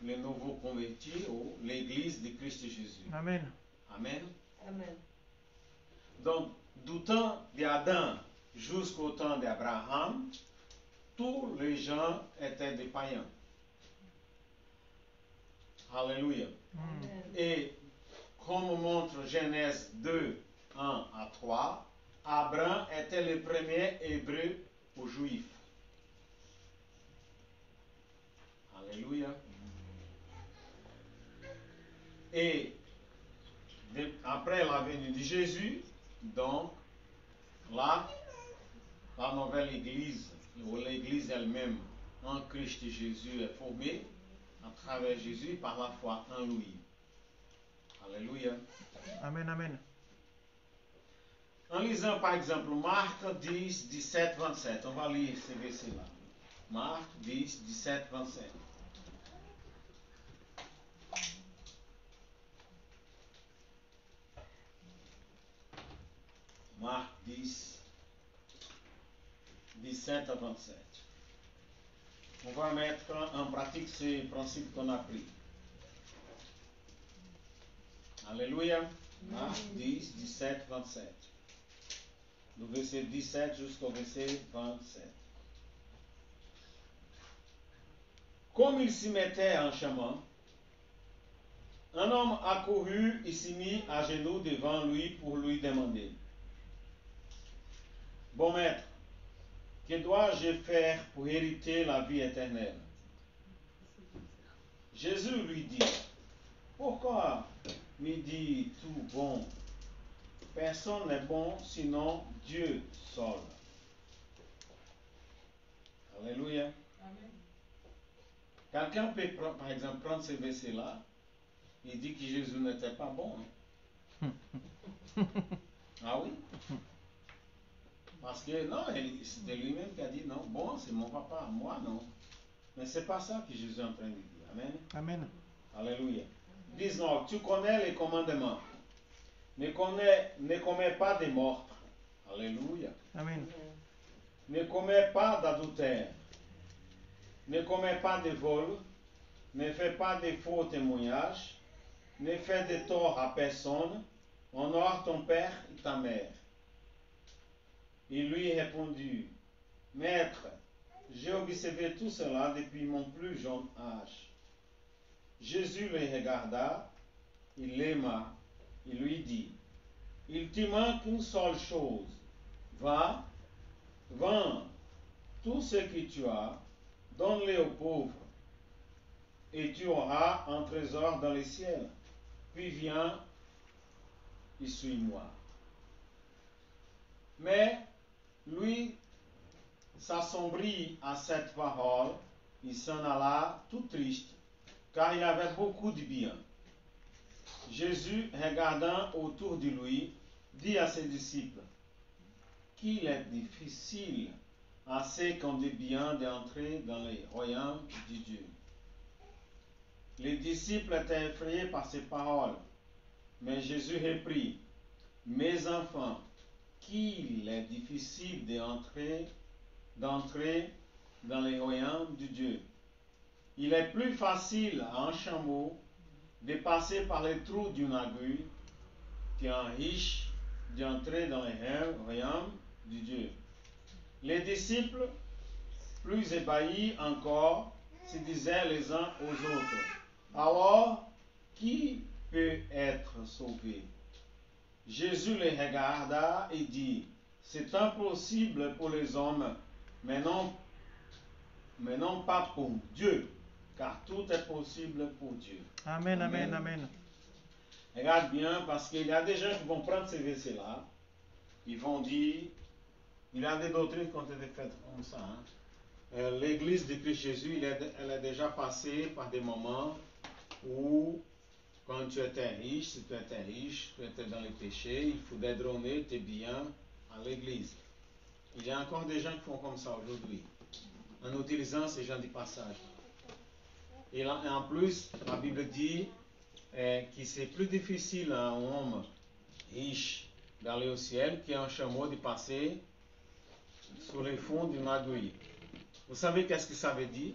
les nouveaux convertis ou l'Église de Christ Jésus. Amen. Amen. Amen. Donc, du temps d'Adam jusqu'au temps d'Abraham, tous les gens étaient des païens. Alléluia. Et comme montre Genèse 2, 1 à 3, Abraham était le premier hébreu ou juif. Alléluia. Et après la venue de Jésus, donc, là, la nouvelle Église, ou l'Église elle-même, en Christ Jésus, est formée à travers Jésus par la foi en lui. Alléluia. Amen, amen. En lisant par exemple Marc 10, 17, 27, on va lire ces versets-là. Marc 10, 17, 27. Marc 10, 17 à 27. On va mettre en pratique ces principes qu'on a pris. Alléluia. Marc 10, 17, 27. Du verset 17 jusqu'au verset 27. Comme il s'y mettait en chemin, un homme accourut et s'y mit à genoux devant lui pour lui demander: Bon maître, que dois-je faire pour hériter la vie éternelle? Jésus lui dit: Pourquoi me dis-tu bon? Personne n'est bon sinon Dieu seul. Alléluia. Amen. Quelqu'un peut, par exemple, prendre ce verset-là et dire que Jésus n'était pas bon. Hein? Ah oui? Parce que non, c'était lui-même qui a dit non, bon, c'est mon papa, moi non. Mais c'est pas ça que Jésus est en train de dire. Amen. Amen. Alléluia. Dis-moi, tu connais les commandements. Ne commets pas de meurtre. Alléluia. Amen. Ne commets pas d'adultère. Ne commets pas de vol. Ne fais pas de faux témoignages. Ne fais de tort à personne. Honore ton père et ta mère. Il lui répondit: Maître, j'ai observé tout cela depuis mon plus jeune âge. Jésus le regarda, il l'aima, il lui dit: Il te manque une seule chose. Va, vends tout ce que tu as, donne-le aux pauvres, et tu auras un trésor dans les ciels. Puis viens et suis-moi. Mais lui s'assombrit à cette parole, il s'en alla tout triste, car il avait beaucoup de biens. Jésus, regardant autour de lui, dit à ses disciples qu'il est difficile à ceux qui ont des biens d'entrer dans le royaume de Dieu. Les disciples étaient effrayés par ces paroles, mais Jésus reprit: Mes enfants, qu'il est difficile d'entrer dans le royaume de Dieu. Il est plus facile à un chameau de passer par les trous d'une aiguille qu'à un riche d'entrer dans le royaume de Dieu. Les disciples, plus ébahis encore, se disaient les uns aux autres: Alors, qui peut être sauvé? Jésus les regarda et dit: C'est impossible pour les hommes, mais non pas pour Dieu, car tout est possible pour Dieu. Amen, amen, amen. Regarde bien, parce qu'il y a des gens qui vont prendre ces versets-là, ils vont dire, il y a des doctrines qui ont été faites comme ça. Hein. L'église de Christ Jésus, elle est déjà passée par des moments où, quand tu étais riche, si tu étais dans le péché, il faudrait donner tes biens à l'église. Il y a encore des gens qui font comme ça aujourd'hui, en utilisant ces gens de passage. Et là, en plus, la Bible dit que c'est plus difficile à un homme riche d'aller au ciel qu'à un chameau de passer sur les fonds d'une aiguille. Vous savez qu'est-ce que ça veut dire?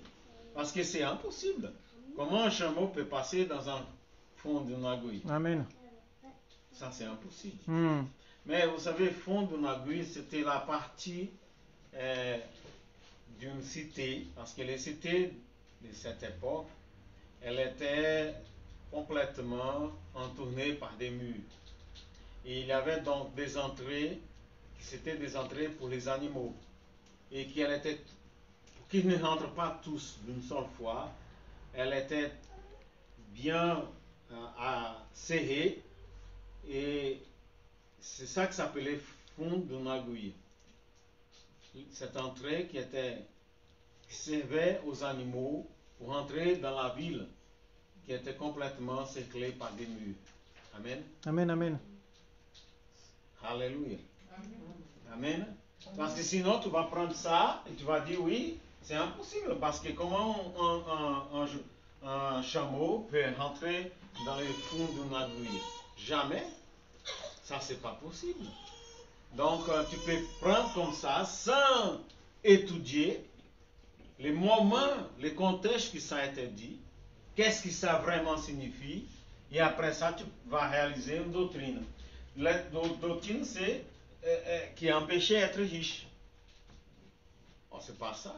Parce que c'est impossible. Comment un chameau peut passer dans un fond d'une aiguille? Amen. Ça, c'est impossible. Hmm. Mais vous savez, fond d'une aiguille, c'était la partie d'une cité, parce que les cités de cette époque, elle était complètement entourée par des murs. Et il y avait donc des entrées, c'était des entrées pour les animaux. Et qu'ils ne rentrent pas tous d'une seule fois, elle était bien serrée. Et c'est ça que s'appelait fond d'une aiguille. Cette entrée qui servait aux animaux pour entrer dans la ville qui était complètement cerclée par des murs. Amen. Amen, amen. Alléluia. Amen. Parce que sinon, tu vas prendre ça et tu vas dire oui, c'est impossible. Parce que comment un chameau peut rentrer dans le fond d'une aiguille? Jamais. Ça, c'est pas possible. Donc, tu peux prendre comme ça sans étudier les moments, les contextes que ça a été dit, qu'est-ce que ça vraiment signifie, et après ça, tu vas réaliser une doctrine. La doctrine, c'est qui empêchait d'être riche. Oh, c'est pas ça.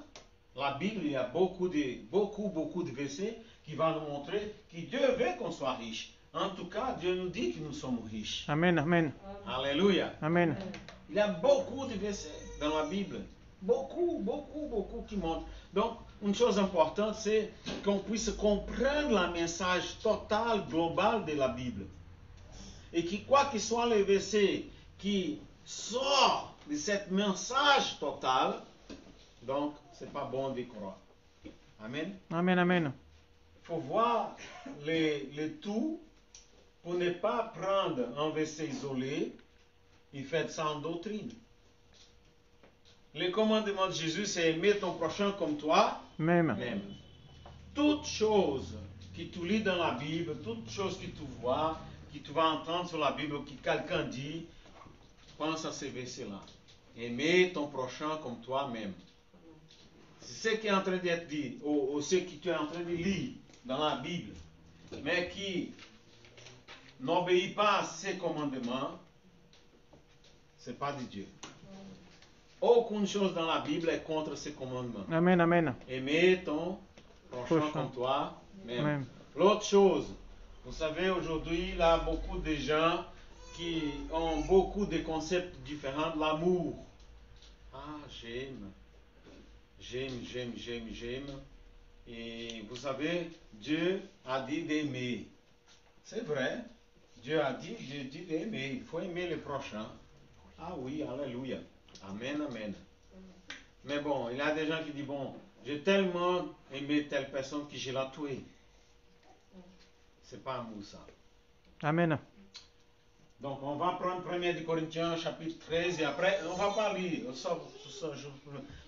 La Bible, il y a beaucoup de versets qui vont nous montrer que Dieu veut qu'on soit riche. En tout cas, Dieu nous dit que nous sommes riches. Amen, amen. Alléluia. Amen. Il y a beaucoup de versets dans la Bible. Beaucoup qui montrent. Donc, une chose importante, c'est qu'on puisse comprendre le message total, global de la Bible. Et que quoi que soit le verset qui sort de ce message total, donc, c'est pas bon de croire. Amen. Amen, amen. Il faut voir le tout pour ne pas prendre un verset isolé et faire ça en doctrine. Le commandement de Jésus, c'est aimer ton prochain comme toi. Même. Même. Toute chose que tu lis dans la Bible, toute chose que tu vois, que tu vas entendre sur la Bible, que quelqu'un dit, pense à ces versets-là. Aimer ton prochain comme toi-même. C'est ce qui est en train d'être dit, ou ce que tu es en train de lire dans la Bible, mais qui n'obéit pas à ces commandements, ce n'est pas de Dieu. Aucune chose dans la Bible est contre ces commandements. Amen, amen. Aimer ton prochain comme toi-même. L'autre chose, vous savez, aujourd'hui, il y a beaucoup de gens qui ont beaucoup de concepts différents de l'amour. Ah, j'aime. Et vous savez, Dieu a dit d'aimer. C'est vrai. Dieu dit d'aimer. Il faut aimer le prochain. Ah oui, alléluia. Amen, amen. Mais bon, il y a des gens qui disent, bon, j'ai tellement aimé telle personne que je l'ai tué. C'est pas amour ça. Amen. Donc on va prendre 1 Corinthiens chapitre 13 et après on va pas lire. Là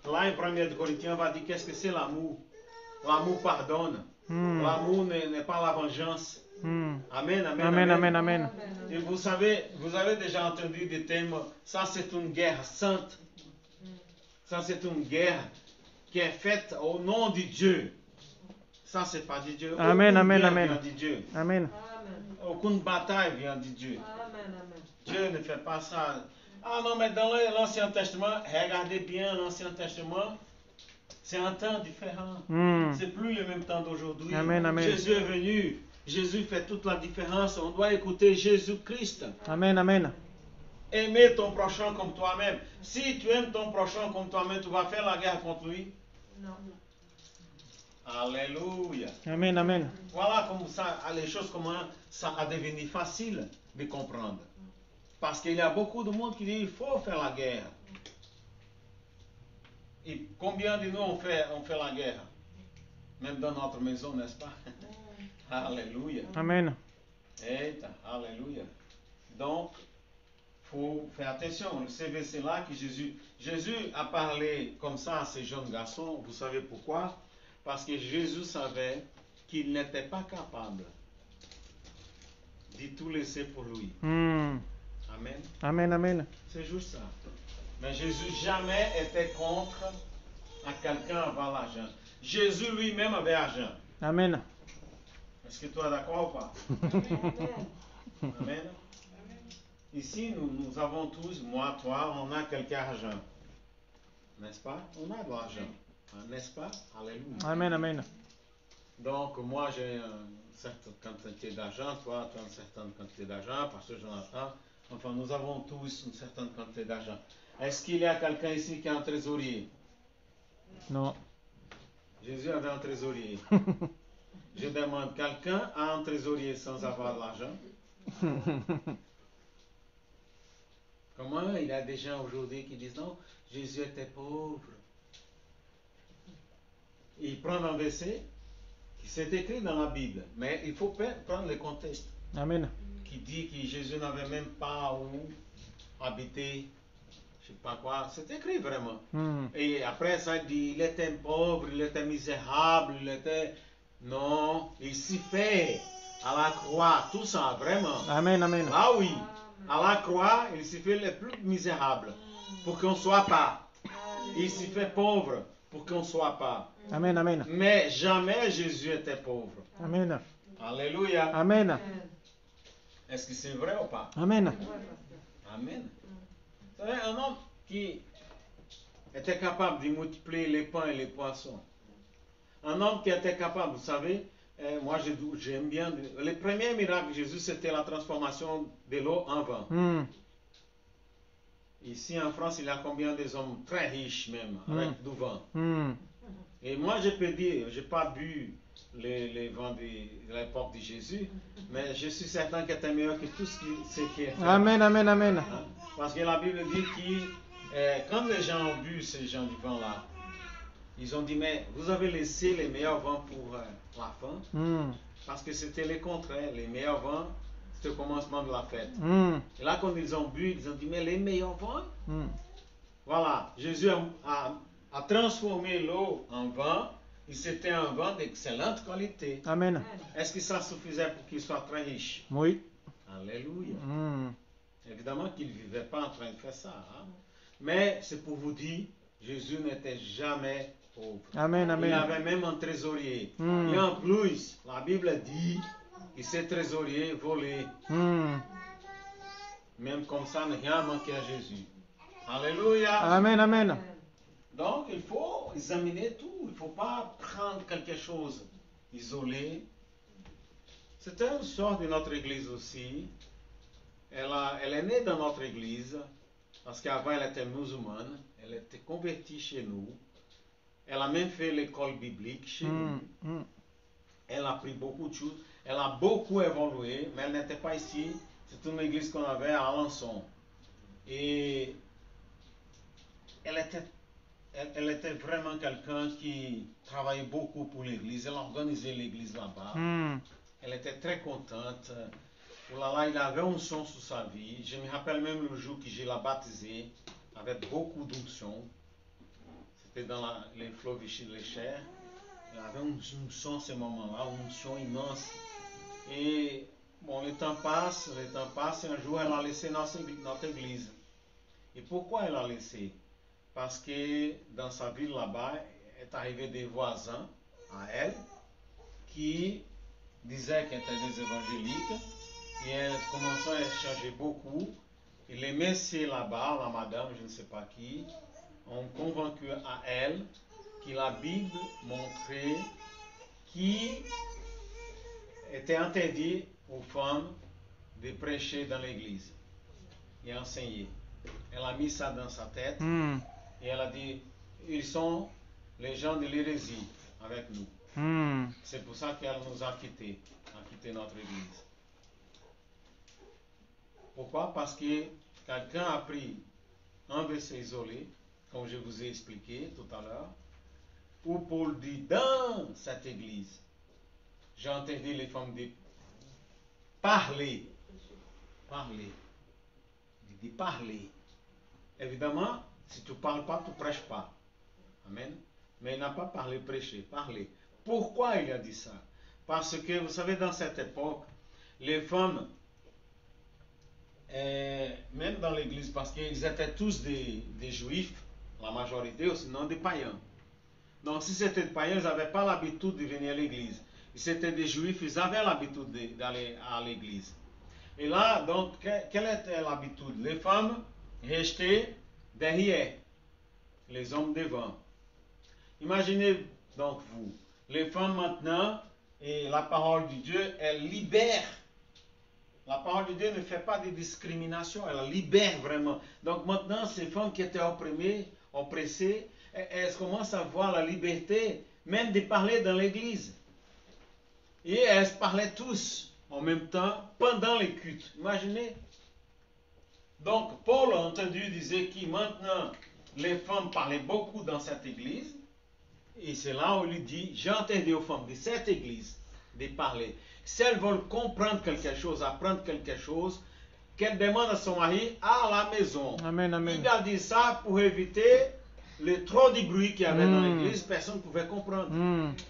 en 1 Corinthiens on va dire qu'est-ce que c'est l'amour. L'amour pardonne. L'amour n'est pas la vengeance. Amen, amen, Amen, amen, amen. Et vous avez déjà entendu des thèmes, ça c'est une guerre sainte. Ça c'est une guerre qui est faite au nom de Dieu. Ça c'est pas de Dieu. Amen, amen, amen. Vient de Dieu. Amen. Aucune bataille vient de Dieu. Dieu ne fait pas ça. Ah non, mais dans l'Ancien Testament, regardez bien l'Ancien Testament, c'est un temps différent. C'est plus le même temps d'aujourd'hui. Amen, amen. Jésus est venu. Jésus fait toute la différence. On doit écouter Jésus-Christ. Amen, amen. Aimer ton prochain comme toi-même. Si tu aimes ton prochain comme toi-même, tu vas faire la guerre contre lui? Non. Alléluia. Amen, amen. Voilà comme ça, les choses commencent à devenir faciles de comprendre. Parce qu'il y a beaucoup de monde qui dit qu'il faut faire la guerre. Et combien de nous on fait la guerre? Même dans notre maison, n'est-ce pas? Alléluia. Amen. Eita, alléluia. Donc, il faut faire attention. C'est verset-là que Jésus a parlé comme ça à ces jeunes garçons. Vous savez pourquoi? Parce que Jésus savait qu'il n'était pas capable de tout laisser pour lui. Amen. Amen, amen. C'est juste ça. Mais Jésus jamais était contre à quelqu'un avoir l'argent. Jésus lui-même avait l'argent. Amen. Est-ce que tu es d'accord ou pas? Amen. Ici, nous avons tous, moi, toi, on a quelque argent. N'est-ce pas? On a de l'argent. N'est-ce pas? Alléluia. Amen, amen. Donc, moi, j'ai une certaine quantité d'argent, toi, tu as une certaine quantité d'argent, Pasteur Jonathan. Enfin, nous avons tous une certaine quantité d'argent. Est-ce qu'il y a quelqu'un ici qui est un trésorier? Non. Jésus avait un trésorier. Je demande, quelqu'un a un trésorier sans avoir de l'argent? Comment il y a des gens aujourd'hui qui disent non, Jésus était pauvre. Ils prennent un verset qui s'est écrit dans la Bible, mais il faut prendre le contexte. Amen. Qui dit que Jésus n'avait même pas où habiter, je sais pas quoi. C'est écrit vraiment. Hmm. Et après ça dit, il était pauvre, il était misérable, il était... Non, il s'y fait à la croix, tout ça, vraiment. Amen, amen. Là oui, à la croix, il s'y fait le plus misérable pour qu'on ne soit pas. Il s'y fait pauvre pour qu'on ne soit pas. Amen, amen. Mais jamais Jésus était pauvre. Amen. Alléluia. Amen. Est-ce que c'est vrai ou pas? Amen. Amen. Vous savez, un homme qui était capable de multiplier les pains et les poissons. Un homme qui était capable, vous savez, moi j'aime bien. Le premier miracle de Jésus, c'était la transformation de l'eau en vin. Hmm. Ici en France, il y a combien des hommes très riches même, avec du vin. Hmm. Et moi, je peux dire, je n'ai pas bu les vins de l'époque de Jésus, mais je suis certain qu'il était meilleur que tout ce qui est fait. Amen, amen, amen. Hein? Parce que la Bible dit que quand les gens ont bu ces gens du vin-là, ils ont dit, mais vous avez laissé les meilleurs vins pour la fin, Hmm. parce que c'était le contraire. Les meilleurs vins, c'était le commencement de la fête. Hmm. Et là, quand ils ont bu, ils ont dit, mais les meilleurs vins, Hmm. voilà, Jésus a transformé l'eau en vin, et c'était un vin d'excellente qualité. Amen. Est-ce que ça suffisait pour qu'il soit très riche? Oui. Alléluia. Hmm. Évidemment qu'il ne vivait pas en train de faire ça. Hein? Mais c'est pour vous dire, Jésus n'était jamais pauvre. Amen, Il amen. avait même un trésorier. Hmm. Et en plus, la Bible dit que ces trésoriers volaient. Hmm. Même comme ça, rien manquait à Jésus. Alléluia. Amen, amen. Donc, il faut examiner tout. Il ne faut pas prendre quelque chose isolé. C'était une sorte de notre église aussi. Elle est née dans notre église parce qu'avant elle était musulmane. Elle était convertie chez nous. Elle a même fait l'école biblique chez Hmm. nous. Hmm. Elle a appris beaucoup de choses. Elle a beaucoup évolué, mais elle n'était pas ici. C'est une église qu'on avait à Alençon. Et elle était vraiment quelqu'un qui travaillait beaucoup pour l'église. Elle organisait l'église là-bas. Hmm. Elle était très contente. Oh là là, il avait un son sur sa vie. Je me rappelle même le jour que je l'ai baptisé avec beaucoup d'onction. C'était dans les flots Vichy-Léchère. Il avait une onction ce moment-là, une onction immense. Et bon, le temps passe, et un jour elle a laissé notre église. Et pourquoi elle a laissé? Parce que dans sa ville là-bas, est arrivé des voisins à elle qui disaient qu'elle était des évangéliques. Et elle commençait à échanger beaucoup. Et les messieurs là-bas, la madame, je ne sais pas qui, ont convaincu à elle que la Bible montrait qu'il était interdit aux femmes de prêcher dans l'église et enseigner. Elle a mis ça dans sa tête Hmm. et elle a dit, ils sont les gens de l'hérésie avec nous. Hmm. C'est pour ça qu'elle nous a quitté notre église. Pourquoi? Parce que quelqu'un a pris un verset isolé, comme je vous ai expliqué tout à l'heure, où Paul dit dans cette église, j'ai entendu les femmes dire parler. Parler. Il dit parler. Évidemment, si tu ne parles pas, tu ne prêches pas. Amen. Mais il n'a pas parlé prêcher, parler. Pourquoi il a dit ça? Parce que, vous savez, dans cette époque, les femmes, même dans l'église, parce qu'ils étaient tous des juifs, la majorité, ou sinon des païens. Donc si c'était des païens, ils n'avaient pas l'habitude de venir à l'église. Si c'était des juifs, ils avaient l'habitude d'aller à l'église. Et là, donc, quelle était l'habitude? Les femmes restaient derrière, les hommes devant. Imaginez donc vous, les femmes maintenant, et la parole de Dieu, elle libère. La parole de Dieu ne fait pas de discrimination, elle libère vraiment. Donc maintenant, ces femmes qui étaient opprimées, oppressées, elles commencent à voir la liberté, même de parler dans l'église. Et elles parlaient tous en même temps pendant les cultes. Imaginez. Donc Paul, entendu, disait que maintenant les femmes parlaient beaucoup dans cette église. Et c'est là où il dit, j'ai interdit aux femmes de cette église de parler. Si elles veulent comprendre quelque chose, apprendre quelque chose, qu'elles demandent à son mari à la maison. Amen, amen. Il a dit ça pour éviter le trop de bruit qu'il y avait dans l'église, personne ne pouvait comprendre.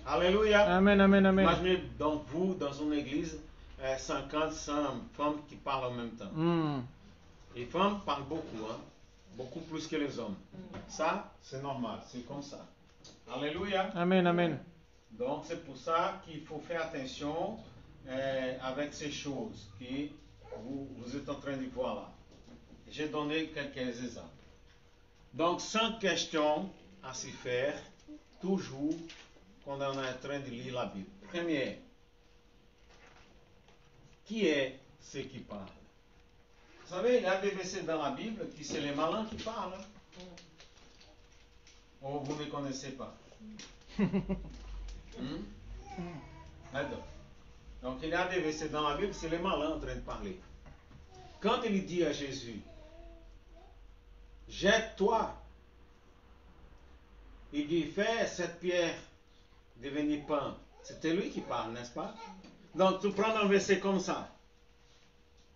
Alléluia. Amen, amen, amen. Imaginez donc vous, dans une église, 50, 100 femmes qui parlent en même temps. Les femmes parlent beaucoup, hein? Beaucoup plus que les hommes. Ça, c'est normal, c'est comme ça. Alléluia. Amen, amen. Donc c'est pour ça qu'il faut faire attention avec ces choses que vous êtes en train de voir là. J'ai donné quelques exemples. Donc 5 questions à s'y faire, toujours quand on est en train de lire la Bible. Première, qui est ce qui parle? Vous savez, il y a des versets dans la Bible qui c'est les malins qui parlent. Oh, vous ne connaissez pas. D'accord. Donc il y a des versets dans la Bible, c'est les malins en train de parler. Quand il dit à Jésus, jette-toi, il dit, fais cette pierre devenir pain. C'était lui qui parle, n'est-ce pas? Donc tu prends un verset comme ça,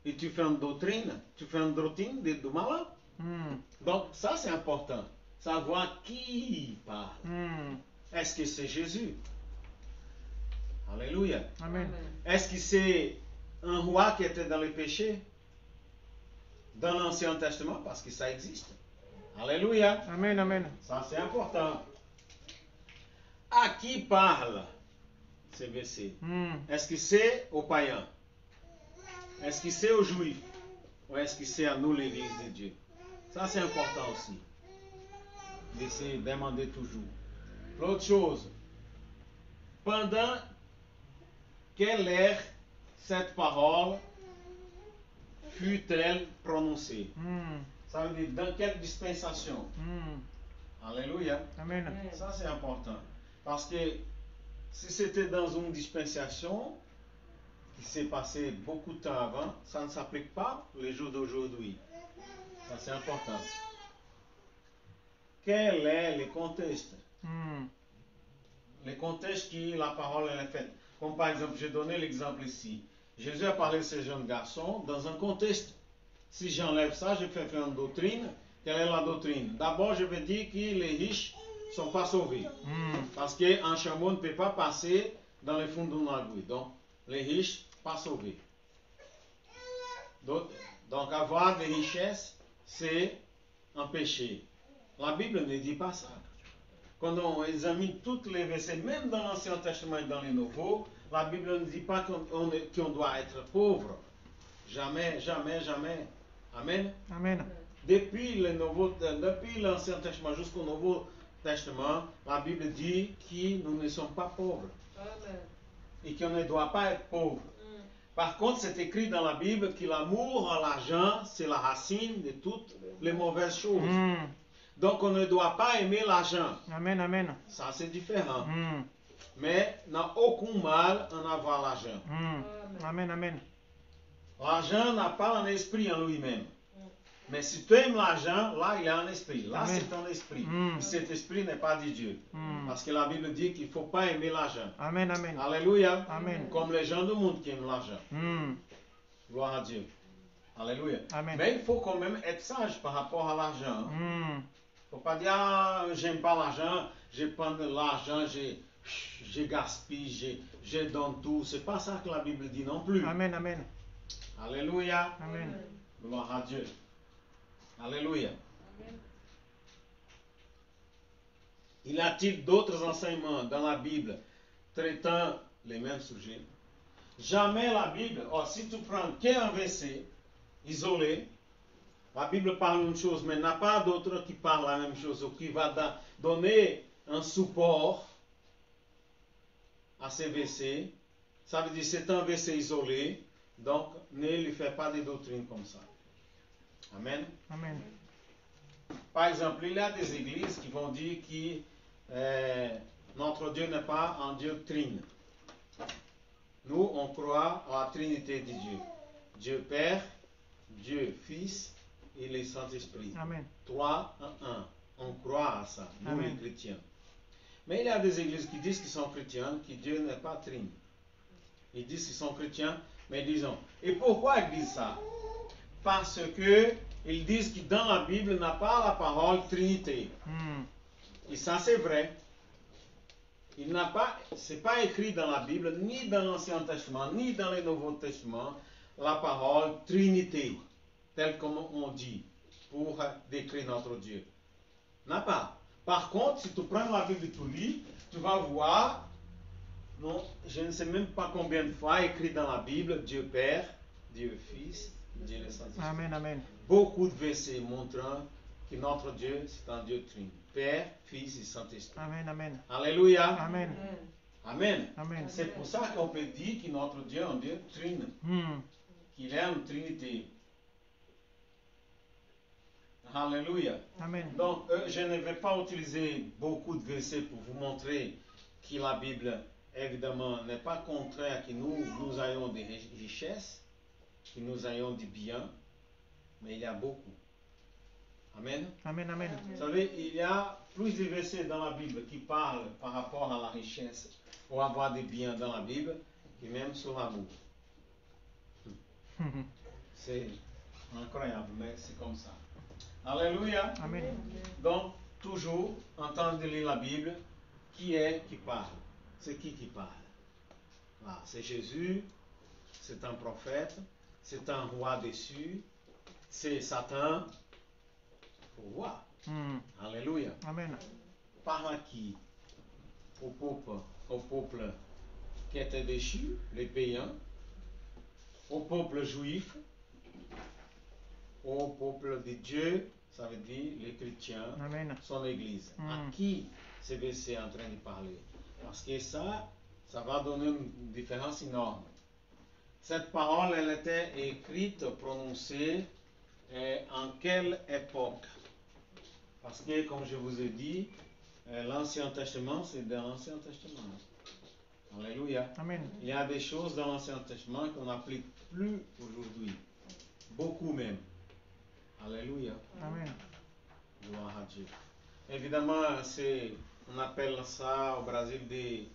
et tu fais une doctrine, de malin. Donc ça c'est important, savoir qui parle. Est-ce que c'est Jésus? Alléluia. Amen. Est-ce que c'est un roi qui était dans le péché? Dans l'Ancien Testament, parce que ça existe. Alléluia. Amen, amen. Ça c'est important. À qui parle ces versets? Est-ce que c'est aux païens? Est-ce que c'est aux juifs? Ou est-ce que c'est à nous, l'Église de Dieu? Ça c'est important aussi. De se demander toujours. L'autre chose, pendant quelle ère cette parole fut-elle prononcée? Ça veut dire dans quelle dispensation? Alléluia. Amen. Ça c'est important. Parce que si c'était dans une dispensation qui s'est passé beaucoup de temps avant, ça ne s'applique pas les jours d'aujourd'hui. Ça c'est important. Quel est le contexte? Le contexte qui la parole elle est faite. Comme par exemple, j'ai donné l'exemple ici. Jésus a parlé de ce jeune garçon dans un contexte. Si j'enlève ça, je fais faire une doctrine. Quelle est la doctrine? D'abord, je vais dire que les riches ne sont pas sauvés. Parce qu'un chameau ne peut pas passer dans le fond d'un aiguille. Donc, les riches, pas sauvés. Donc avoir des richesses, c'est un péché. La Bible ne dit pas ça. Quand on examine tous les versets, même dans l'Ancien Testament et dans les Nouveaux, la Bible ne dit pas qu'on doit être pauvre. Jamais, jamais, jamais. Amen. Amen. Depuis l'Ancien Testament jusqu'au Nouveau Testament, la Bible dit que nous ne sommes pas pauvres. Amen. Et qu'on ne doit pas être pauvre. Par contre, c'est écrit dans la Bible que l'amour à l'argent, c'est la racine de toutes les mauvaises choses. Donc, on ne doit pas aimer l'argent. Amen, amen. Ça, c'est différent. Mais n'a aucun mal en avoir l'argent. Amen, amen. L'argent n'a pas un esprit en lui-même. Mais si tu aimes l'argent, là, il y a un esprit. Là, Amen. c'est ton esprit. Et cet esprit n'est pas de Dieu. Parce que la Bible dit qu'il ne faut pas aimer l'argent. Amen, amen. Alléluia. Amen. Comme les gens du monde qui aiment l'argent. Gloire à Dieu. Alléluia. Amen. Mais il faut quand même être sage par rapport à l'argent. Il ne faut pas dire, j'aime pas l'argent, je prends de l'argent, je gaspille, je donne tout. C'est pas ça que la Bible dit non plus. Amen, amen. Alléluia. Amen. Gloire à Dieu. Alléluia. Y a-t-il d'autres enseignements dans la Bible traitant les mêmes sujets? Jamais la Bible, si tu prends qu'un verset isolé, la Bible parle une chose, mais il n'y a pas d'autre qui parle la même chose, ou qui va donner un support à ces versets, ça veut dire que c'est un verset isolé, donc ne lui fais pas de doctrine comme ça. Amen. Amen. Par exemple, il y a des églises qui vont dire que notre Dieu n'est pas un Dieu trine. Nous, on croit à la Trinité de Dieu. Dieu Père, Dieu Fils et le Saint-Esprit. Amen. 3 en 1. On croit à ça, nous Amen. les chrétiens. Mais il y a des églises qui disent qu'ils sont chrétiens, que Dieu n'est pas trine. Ils disent qu'ils sont chrétiens, mais disons. Et pourquoi ils disent ça? Parce que ils disent que dans la Bible, il n'y a pas la parole Trinité. Et ça, c'est vrai. Il n'a pas, c'est pas écrit dans la Bible, ni dans l'Ancien Testament, ni dans le Nouveau Testament, la parole Trinité, telle comme on dit, pour décrire notre Dieu. N'a pas. Par contre, si tu prends la Bible et tu lis, tu vas voir, non, je ne sais même pas combien de fois écrit dans la Bible, Dieu Père, Dieu Fils, Dieu le Saint-Esprit. Amen. Amen. Beaucoup de versets montrant que notre Dieu, c'est un Dieu trine. Père, Fils et Saint-Esprit. Amen. Amen. Alléluia. Amen. Amen. Amen. C'est pour ça qu'on peut dire que notre Dieu est un Dieu trine, qu'il est une trinité. Alléluia. Amen. Donc, je ne vais pas utiliser beaucoup de versets pour vous montrer que la Bible, évidemment, n'est pas contraire que nous ayons des richesses, que nous ayons des biens, mais il y a beaucoup. Amen. Amen. Amen. Vous savez, il y a plus de versets dans la Bible qui parlent par rapport à la richesse ou avoir des biens dans la Bible que même sur l'amour. C'est incroyable, mais c'est comme ça. Alléluia. Amen. Donc, toujours, en train de lire la Bible, qui est qui parle? C'est qui parle? Ah, c'est Jésus, c'est un prophète, c'est un roi déçu, c'est Satan. Il faut voir. Alléluia. Amen. Par à qui? Au peuple qui était déchu, les païens, au peuple juif, au peuple de Dieu, ça veut dire les chrétiens, Amen. son église. À qui ce verset est en train de parler? Parce que ça va donner une différence énorme. Cette parole, elle était écrite, prononcée en quelle époque? Parce que, comme je vous ai dit, l'Ancien Testament, c'est dans l'Ancien Testament. Alléluia. Amen. Il y a des choses dans l'Ancien Testament qu'on n'applique plus aujourd'hui. Beaucoup même. Alléluia. Amen. Gloire à Dieu. Évidemment, on appelle ça au Brésil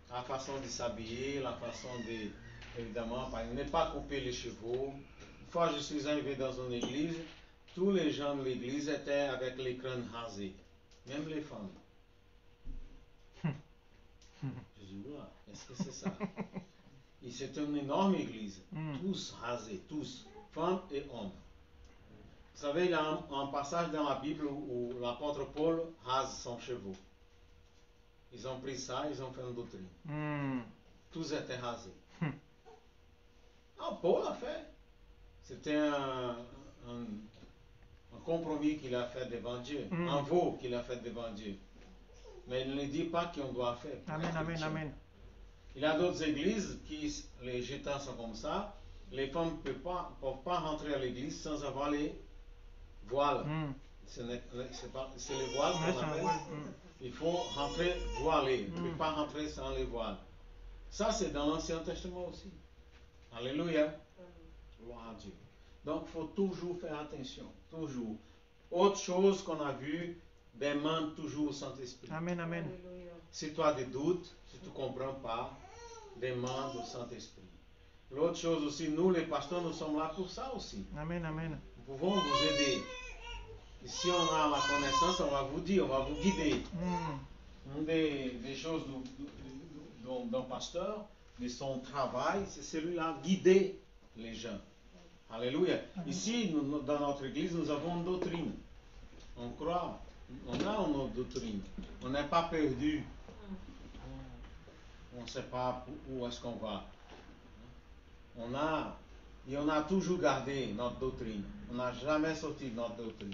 la façon de s'habiller, la façon de, évidemment, ne pas couper les cheveux. Une fois, je suis arrivé dans une église, tous les gens de l'église étaient avec les crânes rasés, même les femmes. Je dis, ouais, est-ce que c'est ça? Et c'est une énorme église, tous rasés, tous, femmes et hommes. Vous savez, il y a un passage dans la Bible où l'apôtre Paul rase son cheveu. Ils ont pris ça, ils ont fait une doctrine. Tous étaient rasés. Ah, Paul a fait. C'était un compromis qu'il a fait devant Dieu, un vœu qu'il a fait devant Dieu. Mais il ne dit pas qu'on doit faire. Amen. Amen. Amen. Il y a d'autres églises qui, les gitans sont comme ça. Les femmes ne peuvent pas rentrer à l'église sans avoir les voiles. C'est les voiles qu'on appelle. Il faut rentrer voilé. Il ne peut pas rentrer sans les voiles. Ça, c'est dans l'Ancien Testament aussi. Alléluia. Gloire à Dieu. Donc, il faut toujours faire attention. Toujours. Autre chose qu'on a vu, demande toujours au Saint-Esprit. Amen. Amen. Si tu as des doutes, si tu ne comprends pas, demande au Saint-Esprit. L'autre chose aussi, nous les pasteurs, nous sommes là pour ça aussi. Amen. Amen. Nous pouvons vous aider. Et si on a la connaissance, on va vous dire, on va vous guider. Une des choses d'un pasteur, de son travail, c'est celui-là, guider les gens. Alléluia. Ici, dans notre église, nous avons une doctrine. On croit, on a une autre doctrine. On n'est pas perdu. On ne sait pas où est-ce qu'on va. Et on a toujours gardé notre doctrine. On n'a jamais sorti de notre doctrine.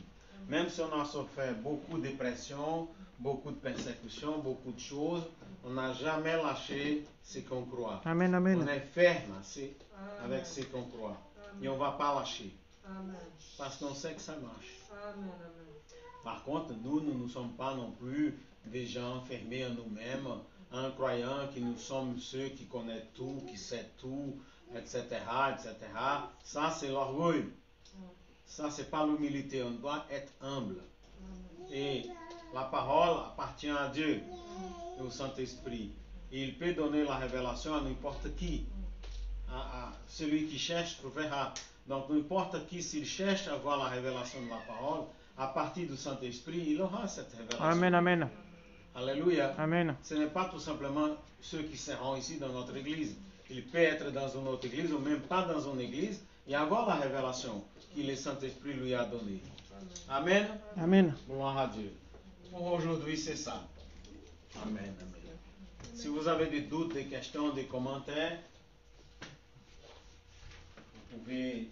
Même si on a souffert beaucoup de pression, beaucoup de persécutions, beaucoup de choses, on n'a jamais lâché ce qu'on croit. Amen, On amen. est ferme avec ce qu'on croit. Et on ne va pas lâcher. Parce qu'on sait que ça marche. Par contre, nous ne nous sommes pas non plus des gens fermés en nous-mêmes, en croyant que nous sommes ceux qui connaissent tout, qui savent tout, etc., etc. Ça, c'est l'orgueil. Ça, c'est pas l'humilité. On doit être humble. Et la parole appartient à Dieu et au Saint-Esprit. Et il peut donner la révélation à n'importe qui. À celui qui cherche trouvera. Donc, n'importe qui, s'il cherche à avoir la révélation de la parole, à partir du Saint-Esprit, il aura cette révélation. Amen, amen. Alléluia. Amen. Ce n'est pas tout simplement ceux qui seront ici dans notre église. Il peut être dans une autre église ou même pas dans une église et avoir la révélation que le Saint-Esprit lui a donnée. Amen. Amen. Gloire à Dieu. Pour aujourd'hui, c'est ça. Amen. Amen. Si vous avez des doutes, des questions, des commentaires, vous pouvez